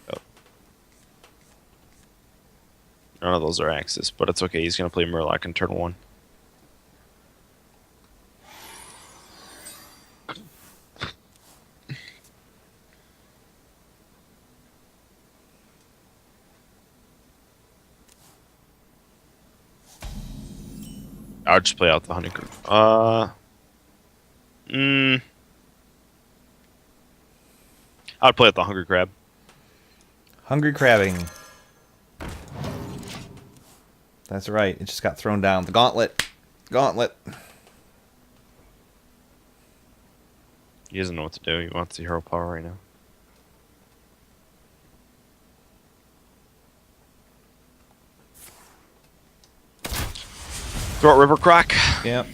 Yep. None of those are axes, but it's okay. He's gonna play Murloc in turn 1. I would just play out the Hunting Group. I would play out the Hungry Crab. Hungry crabbing. That's right. It just got thrown down. The gauntlet. Gauntlet. He doesn't know what to do. He wants the hero power right now. Throat River Croc. Yep.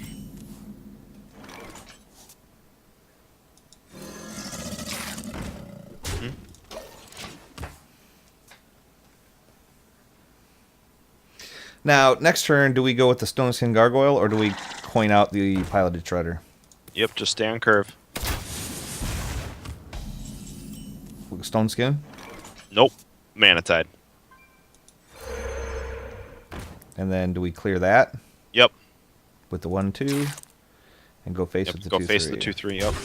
Now, next turn, do we go with the Stone Skin Gargoyle, or do we coin out the Piloted Shredder? Yep, just stay on curve. Stone Skin? Nope. Mana Tide. And then do we clear that Yep. with the 1/2 and go face Yep. with the Go 2/3? face the 2/3. Yep.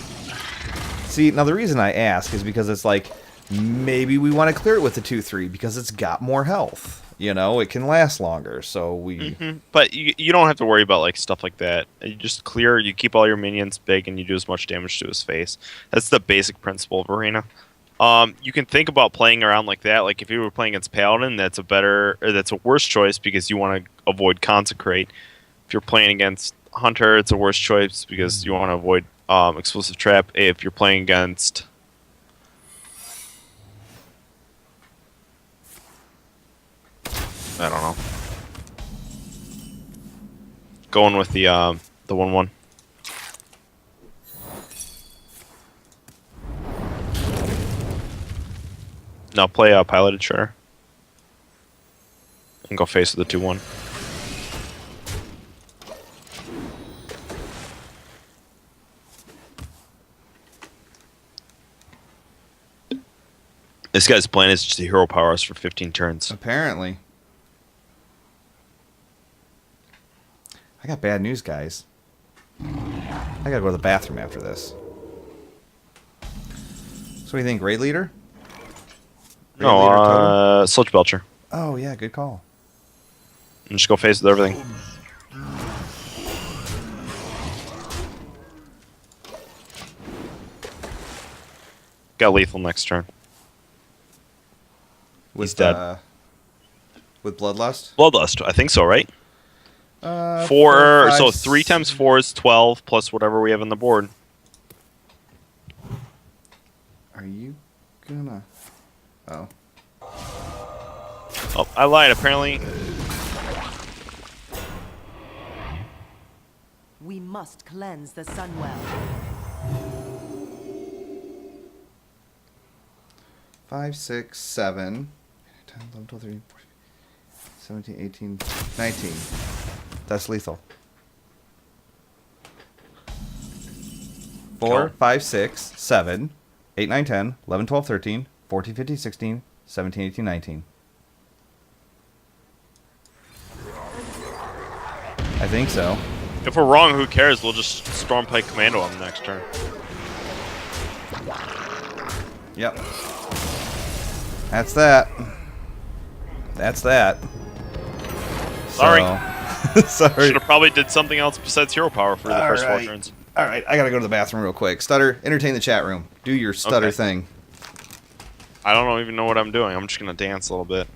See, now the reason I ask is because it's like maybe we want to clear it with the 2/3 because it's got more health. You know, it can last longer. So we. But you don't have to worry about like stuff like that. You just clear. You keep all your minions big, and you do as much damage to his face. That's the basic principle of arena. You can think about playing around like that. Like if you were playing against Paladin, that's a worse choice because you want to avoid Consecrate. If you're playing against Hunter, it's a worse choice because you want to avoid Explosive Trap. If you're playing against I don't know. Going with the 1/1. Now play Piloted Shredder. And go face with the 2/1. This guy's plan is just to hero power us for 15 turns. Apparently. I got bad news, guys. I gotta go to the bathroom after this. So what do you think, raid leader? Raid leader totem? No, Sludge Belcher. Oh yeah, good call. And just go face with everything. Got lethal next turn. With dead. With bloodlust? Bloodlust, I think so, right? 4, So 3 times 4 is 12 plus whatever we have on the board. Are you gonna? Oh. Oh, I lied. Apparently, We must cleanse the Sunwell. 5, 6, 7, 10, 11, 12, 13, 14, 17, 18, 19. That's lethal. 4, 5, 6, 7, 8, 9, 10, 11, 12, 13, 14, 15, 16, 17, 18, 19. I think so. if we're wrong, who cares? We'll just Stormplay Commando on the next turn. Yep. That's that. That's that. Sorry. Sorry. Should have probably did something else besides hero power for the first 4 Alright. turns. All right, I gotta go to the bathroom real quick. Stutter, entertain the chat room. Do your stutter Okay. thing. I don't even know what I'm doing. I'm just gonna dance a little bit.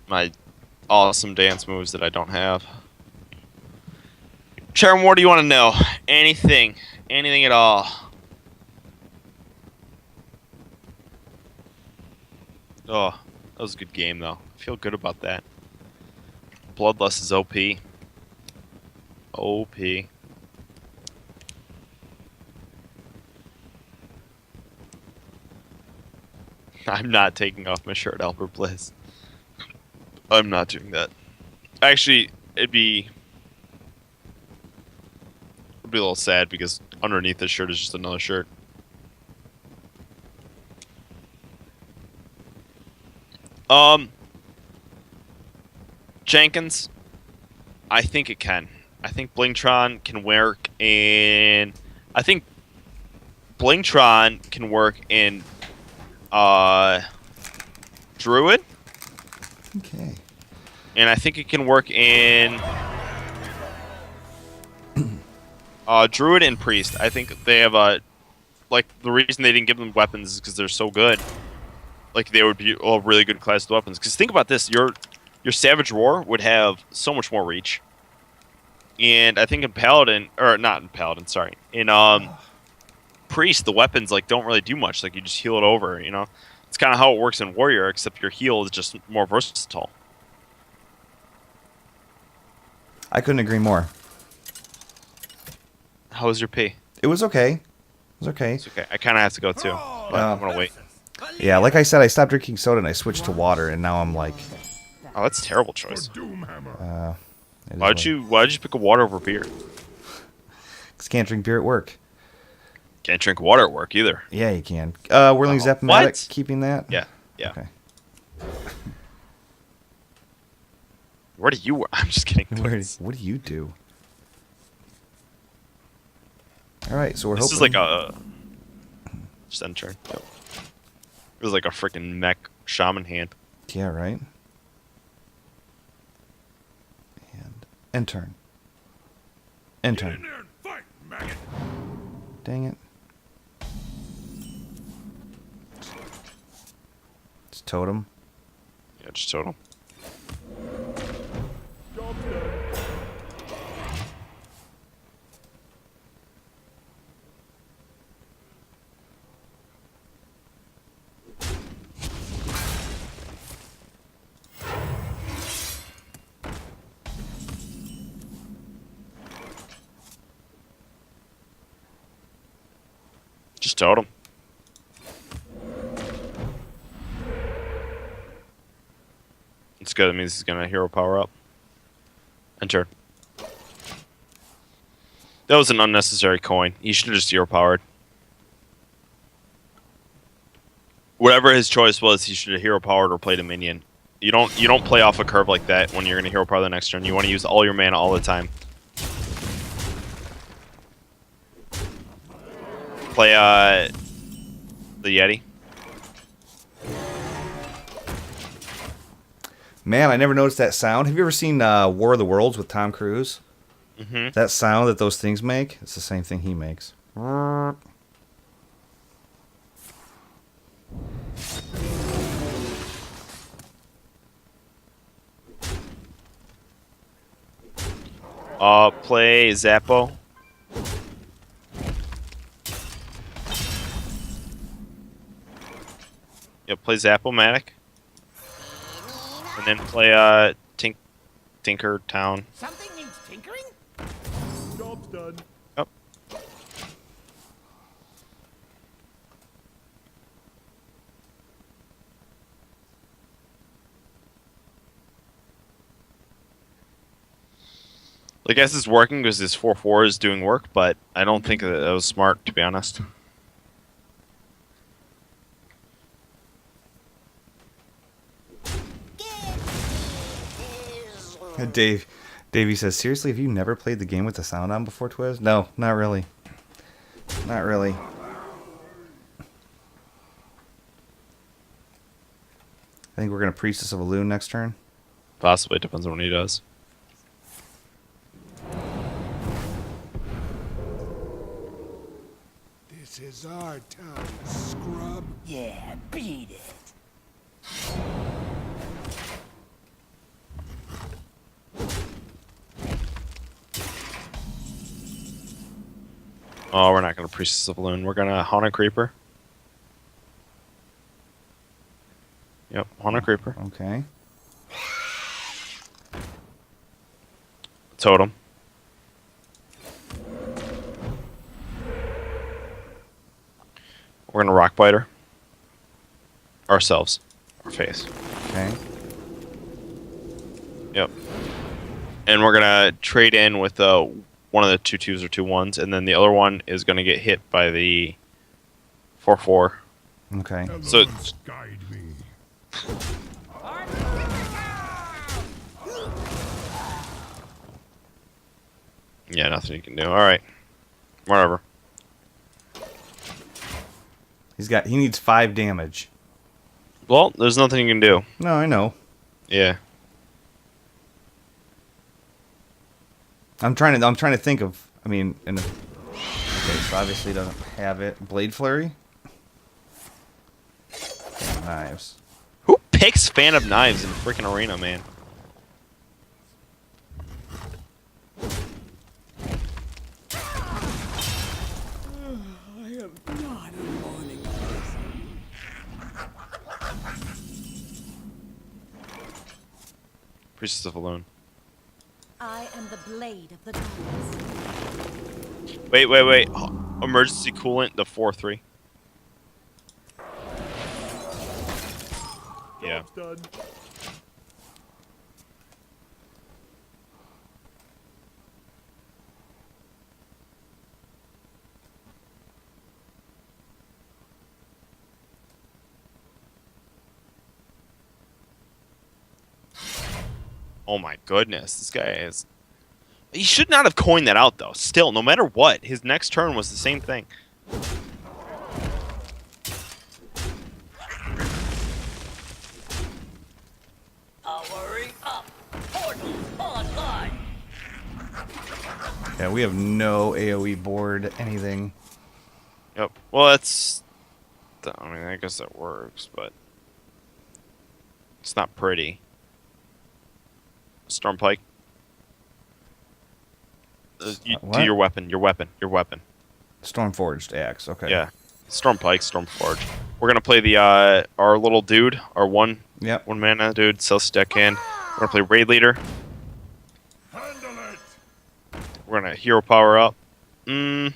My awesome dance moves that I don't have. Sharon, what do you want to know? Anything. Anything at all. Oh, that was a good game, though. I feel good about that. Bloodlust is OP. OP. I'm not taking off my shirt, Albert Blizz. I'm not doing that. Actually, it'd be a little sad because underneath this shirt is just another shirt. Jenkins, I think it can. I think Blingtron can work in. I think Blingtron can work in. Druid, Okay. and I think it can work in. Druid and Priest. I think they have a. Like, the reason they didn't give them weapons is because they're so good. Like, they would be a really good class of weapons. Because think about this: your Savage Roar would have so much more reach. And I think in Paladin, or not in Paladin, sorry, in Priest, the weapons like don't really do much. Like, you just heal it over. You know, it's kind of how it works in Warrior, except your heal is just more versatile. I couldn't agree more. How was your pee? It was okay. It was okay. It's okay. I kind of have to go too, but I'm gonna wait. Yeah, like I said, I stopped drinking soda and I switched to water, and now I'm like, Oh, that's a terrible choice. Doomhammer. it is Why did you pick a water over beer? 'Cause can't drink beer at work. Can't drink water at work either. Yeah, you can. Whirling Oh, Zep-O-Matic, what? keeping that? Yeah, yeah. Okay. Where do you? I'm just kidding. What do you do? All right, so we're This hoping. is like a just end turn. Yep. It was like a freaking mech shaman hand. Yeah, right. And end turn. End Get in turn. there and fight, maggot. Dang it. It's totem. Yeah, just total. Just totem. It's good. It means he's gonna hero power up. Enter. That was an unnecessary coin. He should have just hero powered. whatever his choice was, he should have hero powered or played a minion. You don't play off a curve like that when you're gonna hero power the next turn. You want to use all your mana all the time. Play the Yeti. Man, I never noticed that sound. Have you ever seen War of the Worlds with Tom Cruise? Mm-hmm. That sound that those things make, it's the same thing he makes. Play Zappo. Yep, play Zappo-matic. And then play Tinker Town. Something needs tinkering? Job's done. Yep. I guess it's working because this 4/4 is doing work, but I don't think that was smart, to be honest. Davey says, seriously, have you never played the game with the sound on before, Twiz? No, not really. Not really. I think we're going to Priestess of Elune next turn. Possibly, depends on what he does. This is our town, scrub. Yeah, beat it. Oh, we're not going to Priestess of Loon. We're going to Haunted Creeper. Yep, Haunted Creeper. Okay. Totem. We're going to Rock Biter. Ourselves. Our face. Okay. Yep. And we're going to trade in with one of the 2/2s or 2/1s, and then the other one is going to get hit by the 4/4. Okay. So Elements guide me. yeah, nothing you can do. All right, whatever. He needs 5 damage. Well, there's nothing you can do. No, I know. Yeah. I'm trying to think of. I mean, okay, so obviously he doesn't have it. Blade Flurry. Okay, knives. Who picks Fan of Knives in freaking Arena, man? Priestess of Alone. I am the blade of the gods. Wait. Emergency coolant, the 4/3. Yeah. Job's done. Oh my goodness, this guy is. He should not have coined that out though. Still, no matter what, his next turn was the same thing. Hurry up! Portals online! Yeah, we have no AoE board, anything. Yep. Well, that's. I mean, I guess that works, but it's not pretty. Stormpike. What? Do your weapon. Stormforged axe. Okay. Yeah. Stormpike, Stormforge. We're gonna play the our little dude, our one Yep. mana dude, Celsius deckhand. We're gonna play Raid Leader. Handle it. We're gonna hero power up. We'll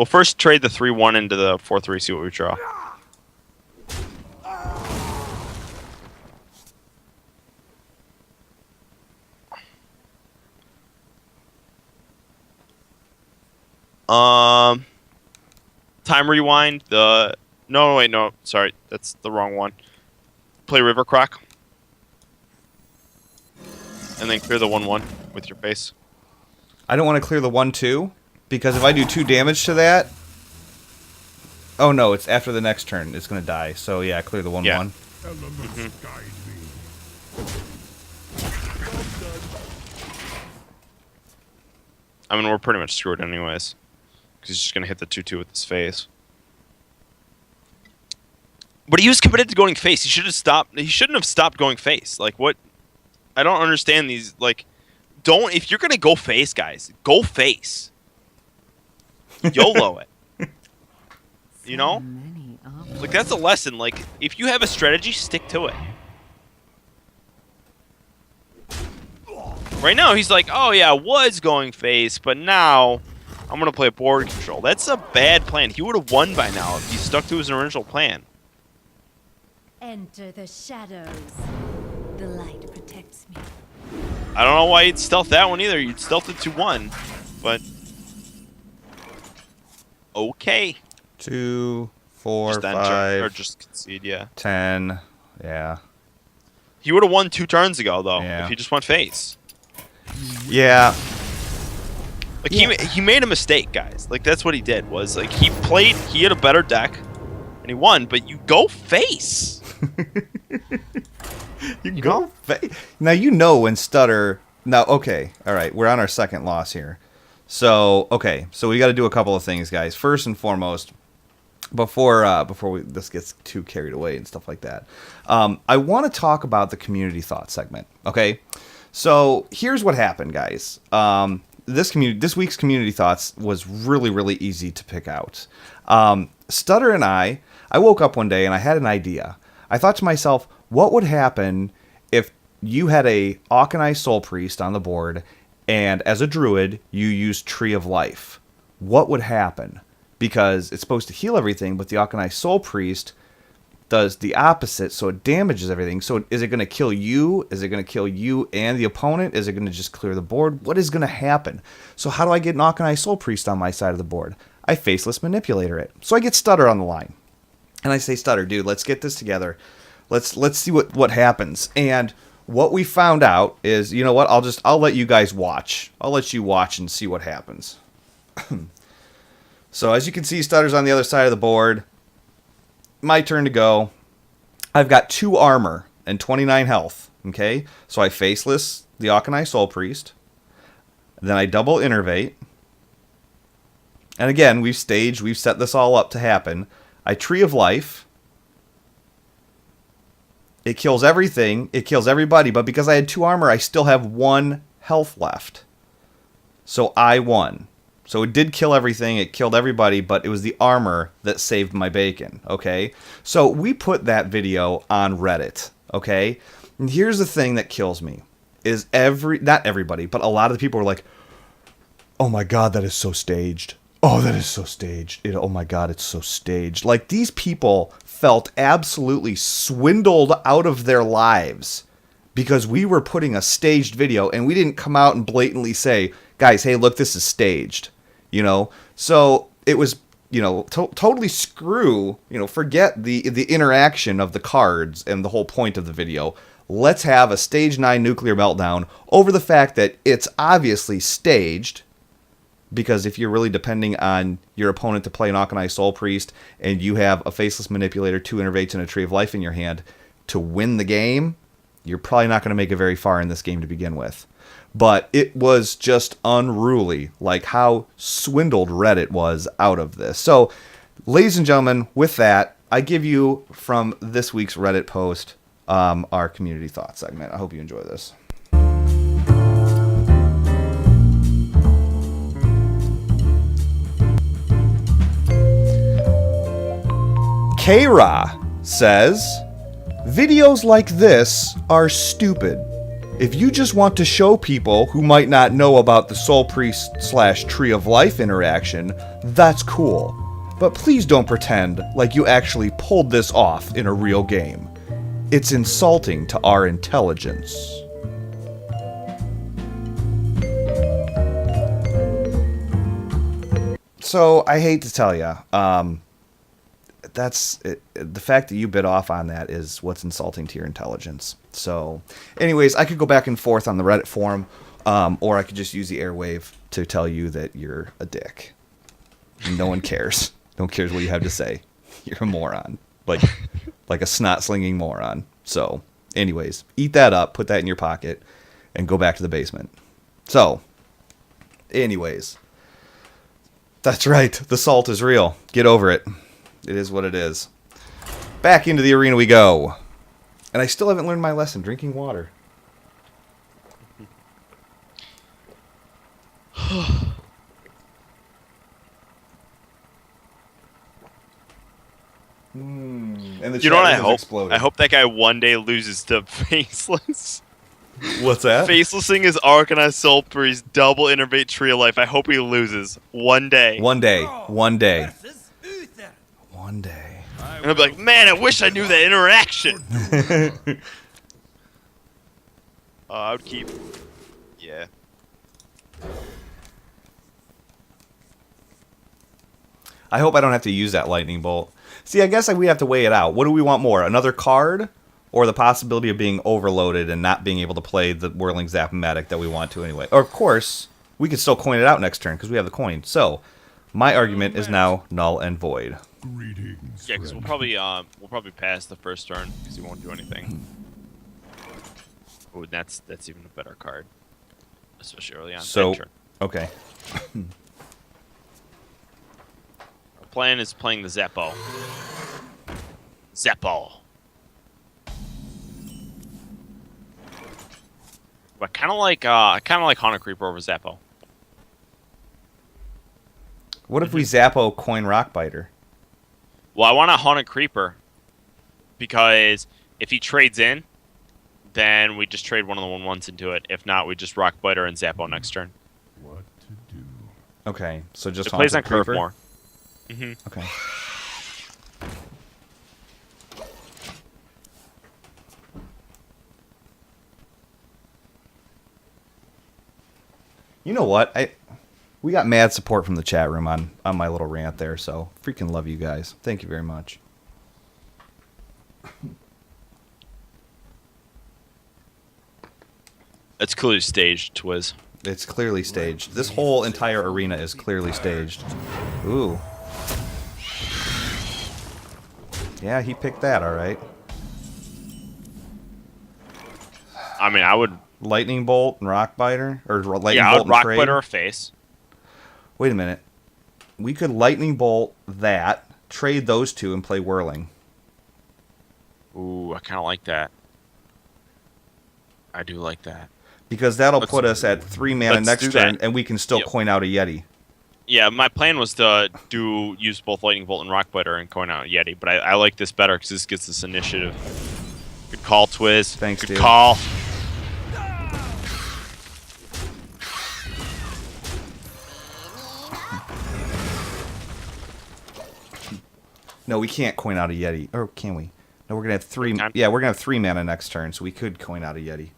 first trade the 3/1 into the 4/3, see what we draw. time rewind. No, wait, no, sorry, that's the wrong one. Play River Croc, and then clear the 1/1 with your face. I don't want to clear the 1/2 because if I do 2 damage to that, oh no, it's after the next turn. It's gonna die. So yeah, clear the 1/1. Yeah. Elements guide me. I mean, we're pretty much screwed anyways, because he's just gonna hit the 2/2 with his face. But he was committed to going face. He should have stopped. He shouldn't have stopped going face. Like what? I don't understand these. Like, don't. If you're gonna go face, guys, go face. YOLO it. You know? Many options. Like that's a lesson. Like if you have a strategy, stick to it. Right now he's like, oh yeah, I was going face, but now I'm gonna play board control. That's a bad plan. He would have won by now if he stuck to his original plan. Enter the shadows. The light protects me. I don't know why you'd stealth that one either. You'd stealth it to 1, but okay. 2, 4, Just enter 5, or just concede. Yeah. 10. Yeah. He would have won 2 turns ago though Yeah. if he just went face. Yeah. Like he made a mistake, guys. Like that's what he did. Was like he had a better deck, and he won. But you go face. You go now. You know when Stutter. Now, okay, all right. We're on our second loss here. So okay, so we got to do a couple of things, guys. First and foremost, before this gets too carried away and stuff like that, I want to talk about the community thought segment. Okay. So here's what happened, guys. This week's community thoughts was really, really easy to pick out. Stutter and I woke up one day and I had an idea. I thought to myself, what would happen if you had a Auchenai Soul Priest on the board and as a druid, you used Tree of Life? What would happen? Because it's supposed to heal everything, but the Auchenai Soul Priest does the opposite, so it damages everything. So is it going to kill you? Is it going to kill you and the opponent? Is it going to just clear the board? What is going to happen? So how do I get an Auchenai Soul Priest on my side of the board? I Faceless Manipulator it. So I get Stutter on the line. And I say, Stutter, dude, let's get this together. Let's see what happens. And what we found out is, you know what? I'll let you guys watch. I'll let you watch and see what happens. So as you can see, Stutter's on the other side of the board. My turn to go. I've got 2 armor and 29 health. Okay, so I Faceless the Auchenai Soul Priest. Then I double Innervate. And again, we've set this all up to happen. I Tree of Life. It kills everything. It kills everybody. But because I had 2 armor, I still have 1 health left. So I won. So it did kill everything, it killed everybody, but it was the armor that saved my bacon, okay? So we put that video on Reddit, okay? And here's the thing that kills me, is not everybody, but a lot of the people were like, oh my god, that is so staged. Oh, that is so staged. Oh my god, it's so staged. Like, these people felt absolutely swindled out of their lives because we were putting a staged video and we didn't come out and blatantly say, guys, hey, look, this is staged. You know, so it was, you know, totally screw, you know, forget the interaction of the cards and the whole point of the video. Let's have a stage 9 nuclear meltdown over the fact that it's obviously staged, because if you're really depending on your opponent to play an Auchenai Soul Priest and you have a Faceless Manipulator, 2 Innervates, and a Tree of Life in your hand to win the game, you're probably not going to make it very far in this game to begin with. But it was just unruly, like how swindled Reddit was out of this. So, ladies and gentlemen, with that, I give you from this week's Reddit post our community thought segment. I hope you enjoy this. K-Ra says, videos like this are stupid. If you just want to show people who might not know about the Soul Priest / Tree of Life interaction, that's cool. But please don't pretend like you actually pulled this off in a real game. It's insulting to our intelligence. So I hate to tell you, that's it, the fact that you bit off on that is what's insulting to your intelligence. So, anyways, I could go back and forth on the Reddit forum, or I could just use the airwave to tell you that you're a dick. No one cares. No one cares what you have to say. You're a moron, like a snot slinging moron. So, anyways, eat that up, put that in your pocket, and go back to the basement. So, anyways, that's right. The salt is real. Get over it. It is what it is. Back into the arena we go. And I still haven't learned my lesson, drinking water. And the You know what I chat room hope? has exploded. I hope that guy one day loses to Faceless. What's that? Facelessing his Arcanine Soul for his double Innervate Tree of Life. I hope he loses. One day. One day. One day. Versus Uther. One day. And I'll be like, man, I wish I knew that interaction. I would keep... Yeah. I hope I don't have to use that lightning bolt. See, I guess we have to weigh it out. What do we want more? Another card? Or the possibility of being overloaded and not being able to play the Whirling Zap-O-Matic that we want to anyway. Or, of course, we could still coin it out next turn because we have the coin. So, my argument is now null and void. Greetings. Yeah, because we'll probably pass the first turn because he won't do anything. Oh, that's even a better card, especially early on. So, Turn. okay. Our plan is playing the Zeppo. Zeppo. But kind of like Haunted Creeper over Zappo. What if we Zappo coin Rockbiter? Well, I want a Haunted Creeper because if he trades in, then we just trade one of the 1/1s into it. If not, we just Rockbiter and Zappo next turn. What to do? Okay, so just It plays on Haunted curve Creeper? more. Mm-hmm. Okay. You know what? We got mad support from the chat room on my little rant there, so freaking love you guys. Thank you very much. It's clearly staged, Twiz. It's clearly staged. This whole entire arena is clearly staged. Ooh. Yeah, he picked that, alright. I mean, I would. Lightning Bolt and Rockbiter? Or Lightning Yeah, I Bolt would and Trade? Rockbiter or Face. Wait a minute. We could Lightning Bolt that, trade those two, and play Whirling. Ooh, I kind of like that. I do like that. Because that'll put us at 3 mana let's next do turn, that. and we can still Yep. coin out a Yeti. Yeah, my plan was to use both Lightning Bolt and Rockbiter and coin out Yeti, but I like this better because this gets us initiative. Good call, Twiz. Thanks, Good dude. call. No, we can't coin out a Yeti. Or can we? No, we're gonna have 3. Time. Yeah, we're gonna have 3 mana next turn, so we could coin out a Yeti.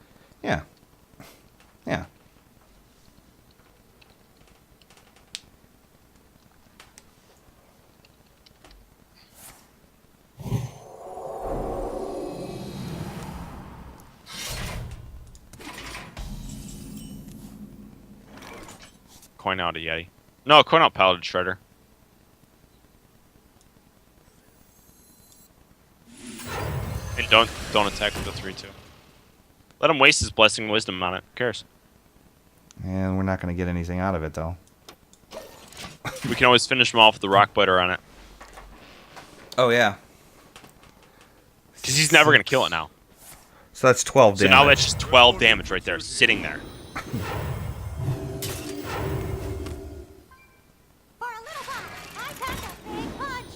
Yeah. Yeah. Coin out a Yeti. No, coin out Paladin Shredder. And don't attack with the 3/2. Let him waste his Blessing Wisdom on it. Who cares? And we're not gonna get anything out of it, though. We can always finish him off with the Rockbiter on it. Oh, yeah. Because he's never going to kill it now. So that's 12 So damage. now that's just 12 damage right there, sitting there. For a little while, I pack a big punch.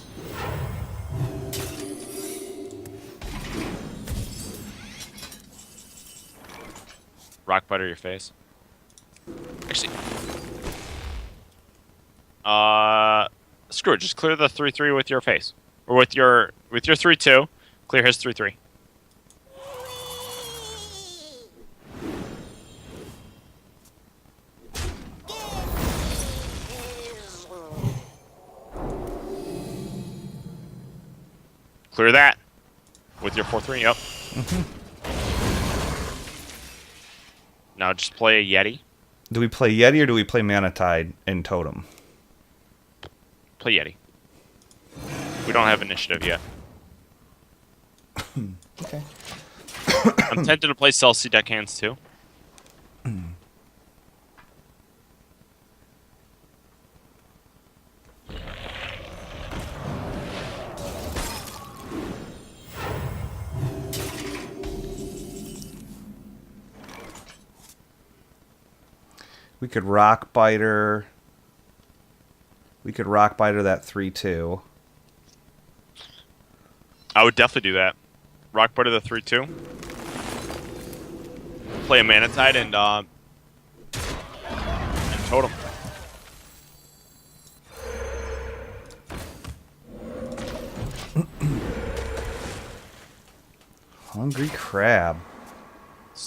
Rockbiter your face. Actually. Screw it, just clear the 3/3 with your face. Or with your 3/2, clear his 3/3. Clear that with your 4/3. Yep. Now just play a Yeti. Do we play Yeti or do we play Mana Tide and Totem? Play Yeti. We don't have initiative yet. Okay. I'm tempted to play Celsi Deckhands too. We could Rock Biter. We could Rock Biter that 3/2. I would definitely do that. Rock Butter the 3/2. Play a Mana Tide and Totem. Hungry Crab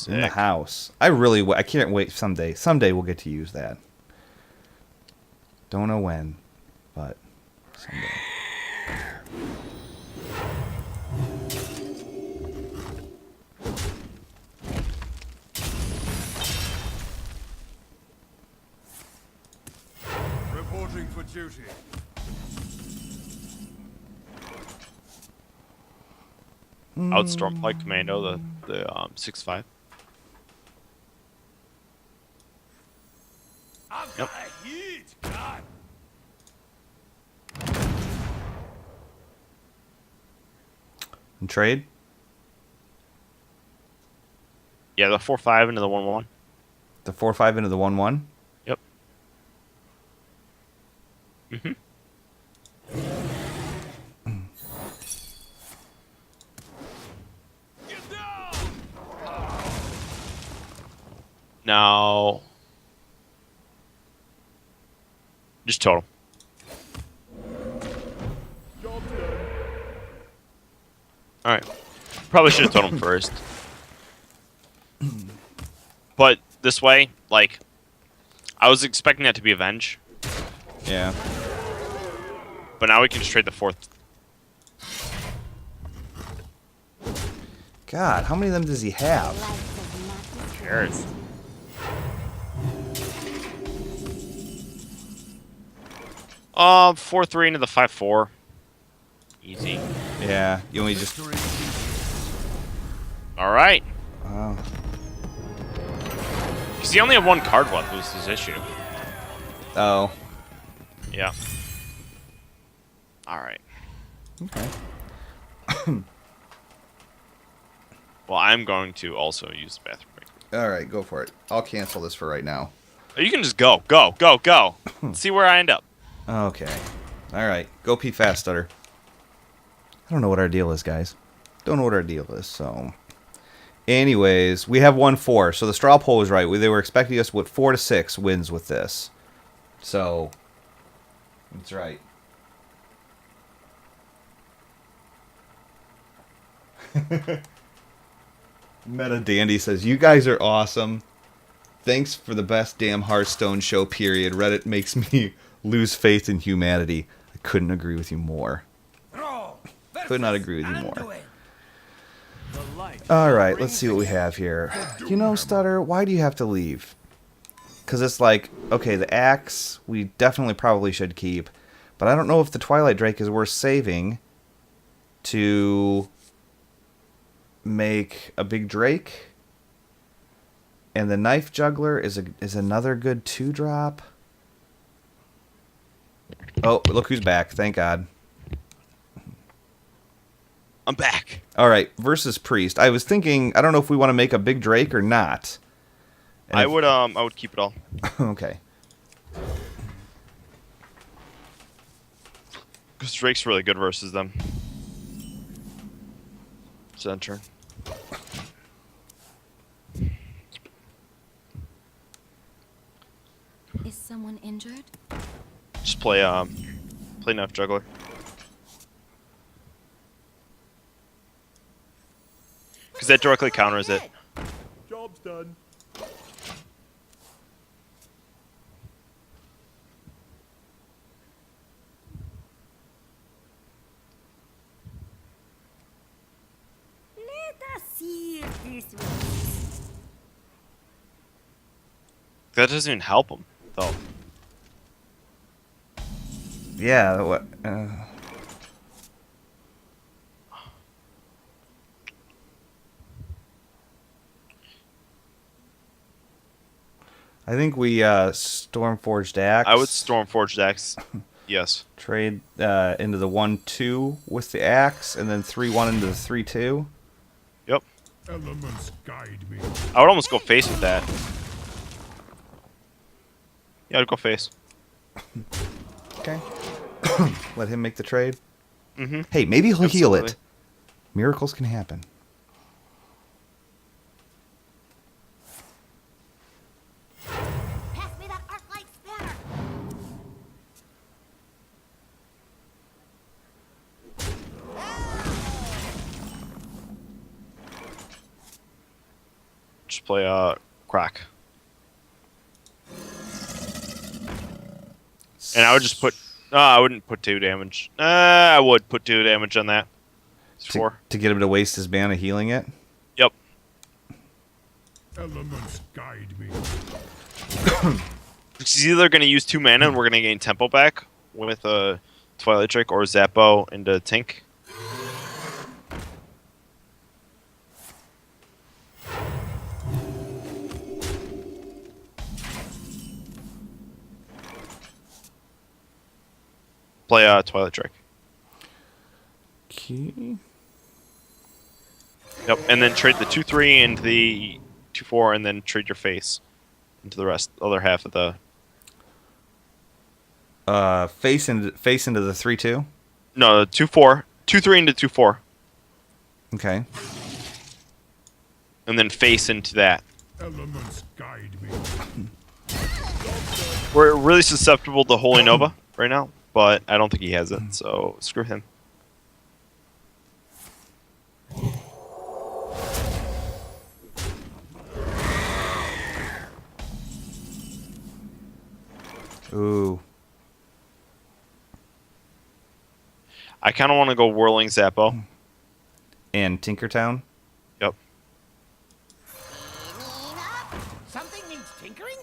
in the Sick. house. I can't wait someday. Someday we'll get to use that. Don't know when, but someday. Reporting for duty. Outstorm like Commando, the 6/5. I've Yep. got a huge gun. And trade? Yeah, the 4/5 into the 1/1. The 4/5 into the 1/1? Yep. Mhm. Get down. Now, just total. All right. Probably should have told him first. But this way, like, I was expecting that to be Avenge, Yeah. but now we can just trade the 4th. God, how many of them does he have? Cares. Uh, 4/3 into the 5/4. Easy. Yeah, you only just... All right. Wow. Because he only had 1 card left was his issue. Oh. Yeah. All right. Okay. Well, I'm going to also use the bathroom break. Alright, go for it. I'll cancel this for right now. Oh, you can just go. See where I end up. Okay. Alright, go pee fast, Stutter. I don't know what our deal is, guys. Don't know what our deal is, so... Anyways, we have 1-4, so the straw poll was right. They were expecting us with 4 to 6 wins with this. So... That's right. Meta Dandy says, "You guys are awesome. Thanks for the best damn Hearthstone show, period. Reddit makes me lose faith in humanity." I couldn't agree with you more. Could not agree with you more. Alright, let's see what we have here. You know, Stutter, why do you have to leave? Because it's like, okay, the axe, we definitely probably should keep. But I don't know if the Twilight Drake is worth saving to make a big Drake. And the Knife Juggler is another good 2-drop. Oh, look who's back. Thank God. I'm back. Alright, versus Priest. I was thinking, I don't know if we want to make a big Drake or not. And I would keep it all. Okay. Because Drake's really good versus them. Center. Is someone injured? Just play Knife Juggler. Because that directly counters it. Job's done. This will That doesn't even help him, though. Yeah. What? I think we Stormforged Axe. I would Stormforged Axe. Yes. Trade into the 1/2 with the axe, and then 3/1 into the 3/2. Yep. Elements guide me. I would almost go face with that. Yeah, I'd go face. Okay. Let him make the trade. Mm-hmm. Hey, maybe he'll heal Absolutely. it. Miracles can happen. pass me that arc light spanner. Just play crack. And I would just put. No, I wouldn't put 2 damage. I would put 2 damage on that. It's 4. To get him to waste his mana healing it. Yep. Elements guide me. He's either going to use 2 mana and we're going to gain tempo back with a Twilight Drake or Zappo into Tink. Play Twilight Drake. Okay. Yep, and then trade the 2/3 into the 2/4, and then trade your face into the other half of the. Face into the 3/2. No, 2/4, 2/3 into 2/4, Okay. and then face into that. Elements guide me. We're really susceptible to Holy Nova right now, but I don't think he has it, so screw him. Ooh. I kind of want to go Whirling Zappo. And Tinkertown. Yep. Something needs tinkering?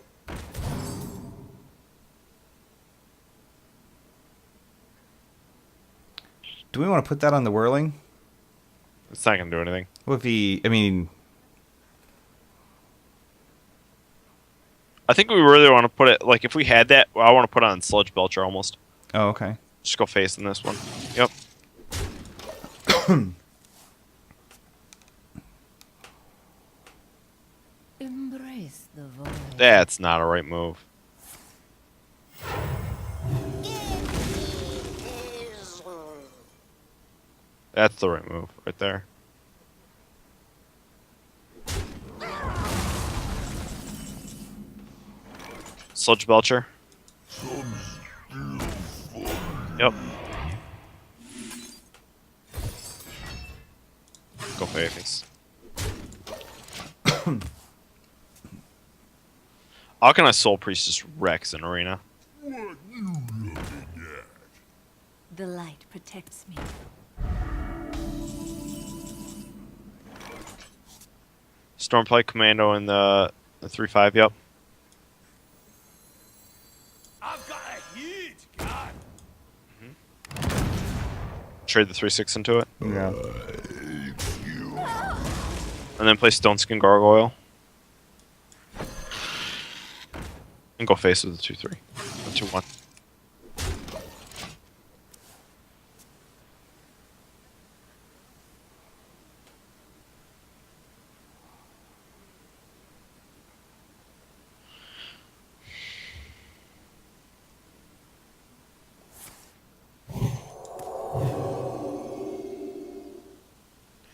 Do we want to put that on the whirling? It's not going to do anything. What if he? I mean, I think we really want to put it, like, if we had that, I want to put it on Sludge Belcher almost. oh, okay. Just go face in this one. Yep. Embrace the void. That's not a right move. That's the right move, right there. Sludge Belcher. Yep. Go face. How can I Soul Priestess Rex in Arena? The light protects me. Stormplate Commando in the 3/5, yep. I've got a huge gun. Trade the 3/6 into it. Yeah. And then play Stone Skin Gargoyle. And go face with the 2/3. The 2/1.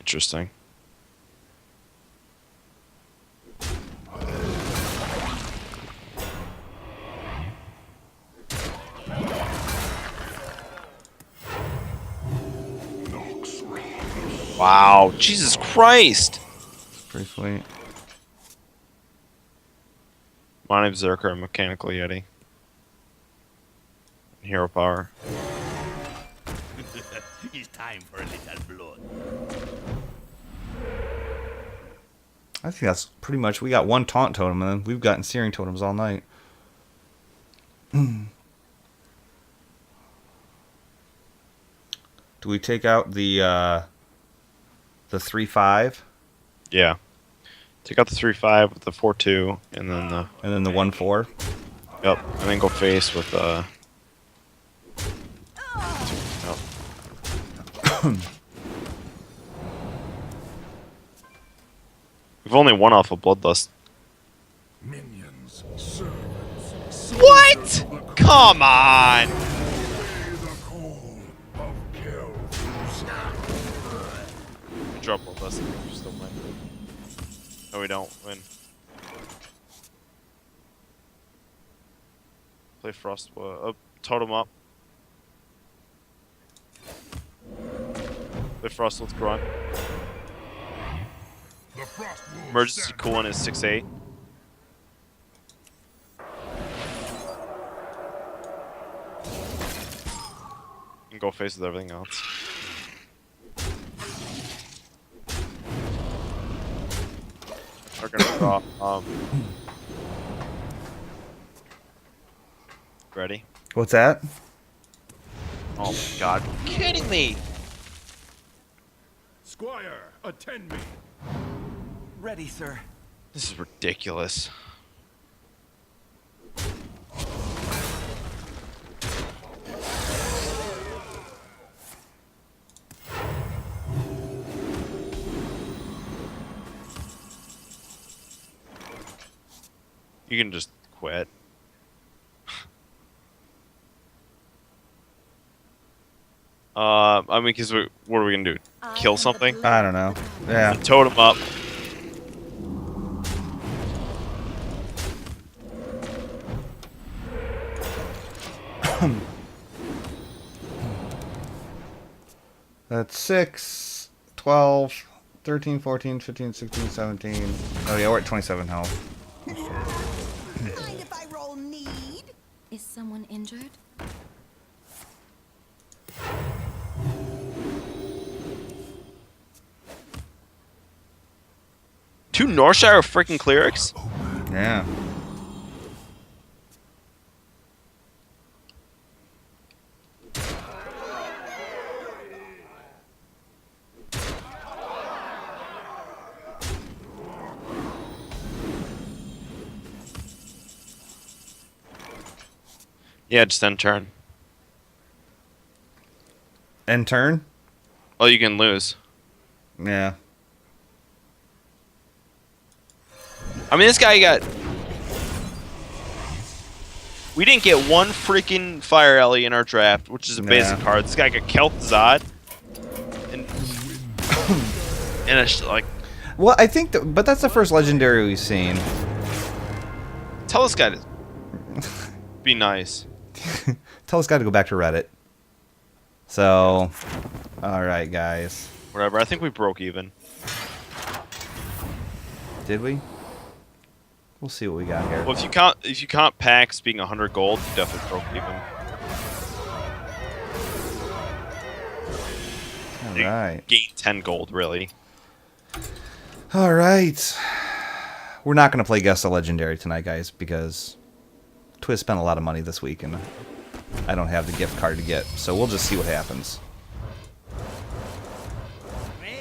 Interesting. Wow, Jesus Christ! Pretty sweet. My name's Zerker, I'm Mechanical Yeti. Hero Power. It's time for a little blood. I think that's pretty much. We got one taunt totem, and then we've gotten searing totems all night. Do we take out the 3/5? Yeah. Take out the 3/5 with the 4/2, and then the... And then the 1/4? Yep. And then go face with Yep. We've only one off of Bloodlust. Minions, servants, What? soldiers of the Come on! Obey the call of kill. Drop Bloodlust and we still win. No, we don't win. Play Frost. Totem up. Play Frost with Grunt. The frost wolves Emergency stand coolant is 6/8. And go face with everything else. We're gonna draw. Ready? What's that? Oh my god! Are you kidding me? Squire, attend me. Ready, sir. This is ridiculous. You can just quit. I mean, because what are we gonna do? Kill something? I don't know. Yeah. Totem up. That's 6, 12, 13, 14, 15, 16, 17. Oh, yeah, we're at 27 health. Mind if I roll need? Is someone injured? Two Northshire freaking clerics? Yeah. Yeah, just end turn. End turn? Oh, you can lose. Yeah. I mean, this guy got... We didn't get one freaking Fire Alley in our draft, which is a basic Yeah. card. This guy got Kel'Thuzad. And... and it's like... Well, I think, but that's the first legendary we've seen. Tell this guy to... be nice. Tell this guy to go back to Reddit. So, alright, guys. Whatever, I think we broke even. Did we? We'll see what we got here. Well, if you count packs being 100 gold, you definitely broke even. Alright. Gain 10 gold, really. Alright. We're not going to play Guess the Legendary tonight, guys, because Twiz spent a lot of money this week, and I don't have the gift card to get, so we'll just see what happens.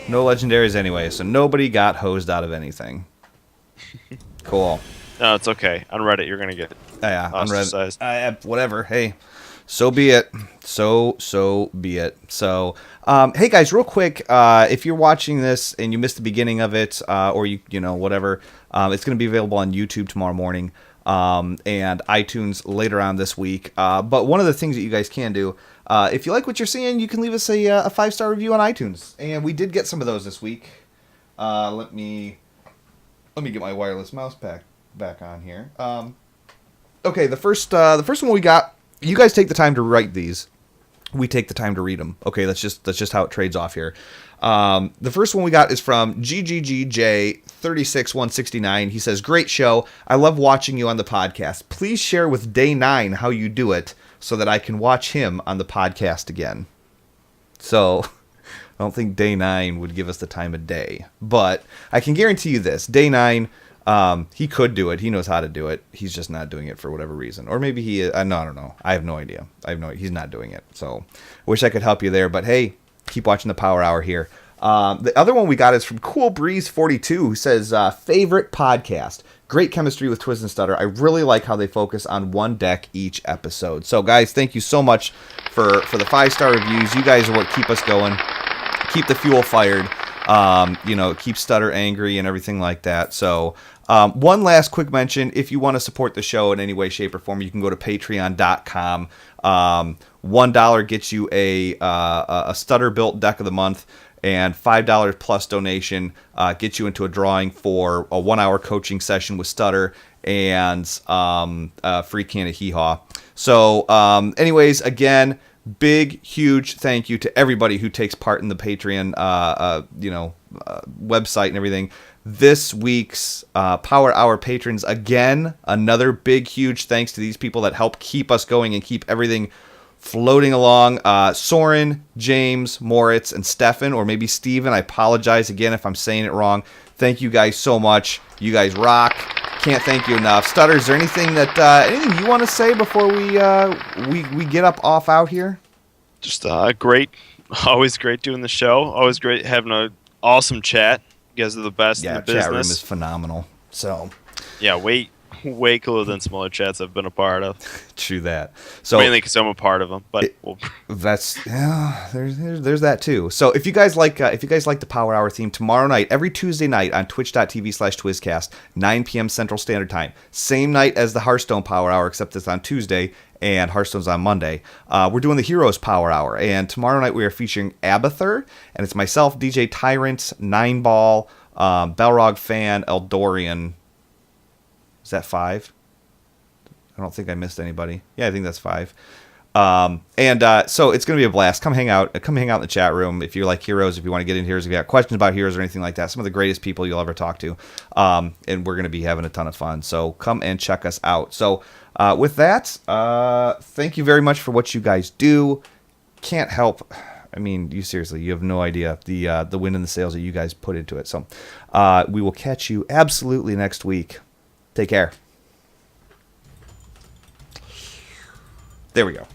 No legendaries anyway, so nobody got hosed out of anything. Cool. No, it's okay. On Reddit, you're gonna get Yeah, on ostracized. Reddit. Whatever. Hey, so be it. So be it. So, hey guys, real quick, if you're watching this and you missed the beginning of it, or you know whatever, it's going to be available on YouTube tomorrow morning, and iTunes later on this week. But one of the things that you guys can do, if you like what you're seeing, you can leave us a 5-star review on iTunes, and we did get some of those this week. Let me get my wireless mouse back on here. Okay, the first one we got. You guys take the time to write these. We take the time to read them. Okay, that's just how it trades off here. The first one we got is from GGGJ36169. He says, "Great show. I love watching you on the podcast. Please share with Day 9 how you do it so that I can watch him on the podcast again." So, I don't think day 9 would give us the time of day. But I can guarantee you this. Day 9, he could do it. He knows how to do it. He's just not doing it for whatever reason. Or maybe he is. No, I don't know. I have no idea. He's not doing it. So wish I could help you there. But hey, keep watching the Power Hour here. The other one we got is from Cool Breeze 42, who says, favorite podcast. Great chemistry with Twist and Stutter. I really like how they focus on one deck each episode. So, guys, thank you so much for the 5-star reviews. You guys are what keep us going, keep the fuel fired, keep Stutter angry and everything like that. So, one last quick mention. If you want to support the show in any way, shape, or form, you can go to patreon.com. $1 gets you a Stutter-built deck of the month. And $5 plus donation gets you into a drawing for a 1-hour coaching session with Stutter and a free can of Hee Haw. So, anyways, again, big, huge thank you to everybody who takes part in the Patreon, website and everything. This week's Power Hour patrons, again, another big, huge thanks to these people that help keep us going and keep everything floating along. Soren, James, Moritz, and Stefan, or maybe Steven. I apologize again if I'm saying it wrong. Thank you guys so much. You guys rock. Can't thank you enough. Stutter, is there anything anything you want to say before we get off out here? Just great. Always great doing the show. Always great having an awesome chat. You guys are the best in the business. Chat room is phenomenal. So yeah, way cooler than some other chats I've been a part of. True that. So mainly because I'm a part of them, but there's that too. So if you guys like the Power Hour theme, tomorrow night, every Tuesday night on twitch.tv/TwizCast, 9 p.m. Central Standard Time, same night as the Hearthstone Power Hour, except it's on Tuesday and Hearthstone's on Monday. We're doing the Heroes Power Hour, and tomorrow night we are featuring Abathur, and it's myself, DJ Tyrant, 9ball, Balrog Fan, Eldorian. Is that 5? I don't think I missed anybody. Yeah, I think that's 5. So it's going to be a blast. Come hang out in the chat room if you like Heroes, if you want to get into Heroes, if you got questions about Heroes or anything like that. Some of the greatest people you'll ever talk to. And we're going to be having a ton of fun. So come and check us out. So with that, thank you very much for what you guys do. Can't help. I mean, you have no idea the wind and the sails that you guys put into it. So we will catch you absolutely next week. Take care. There we go.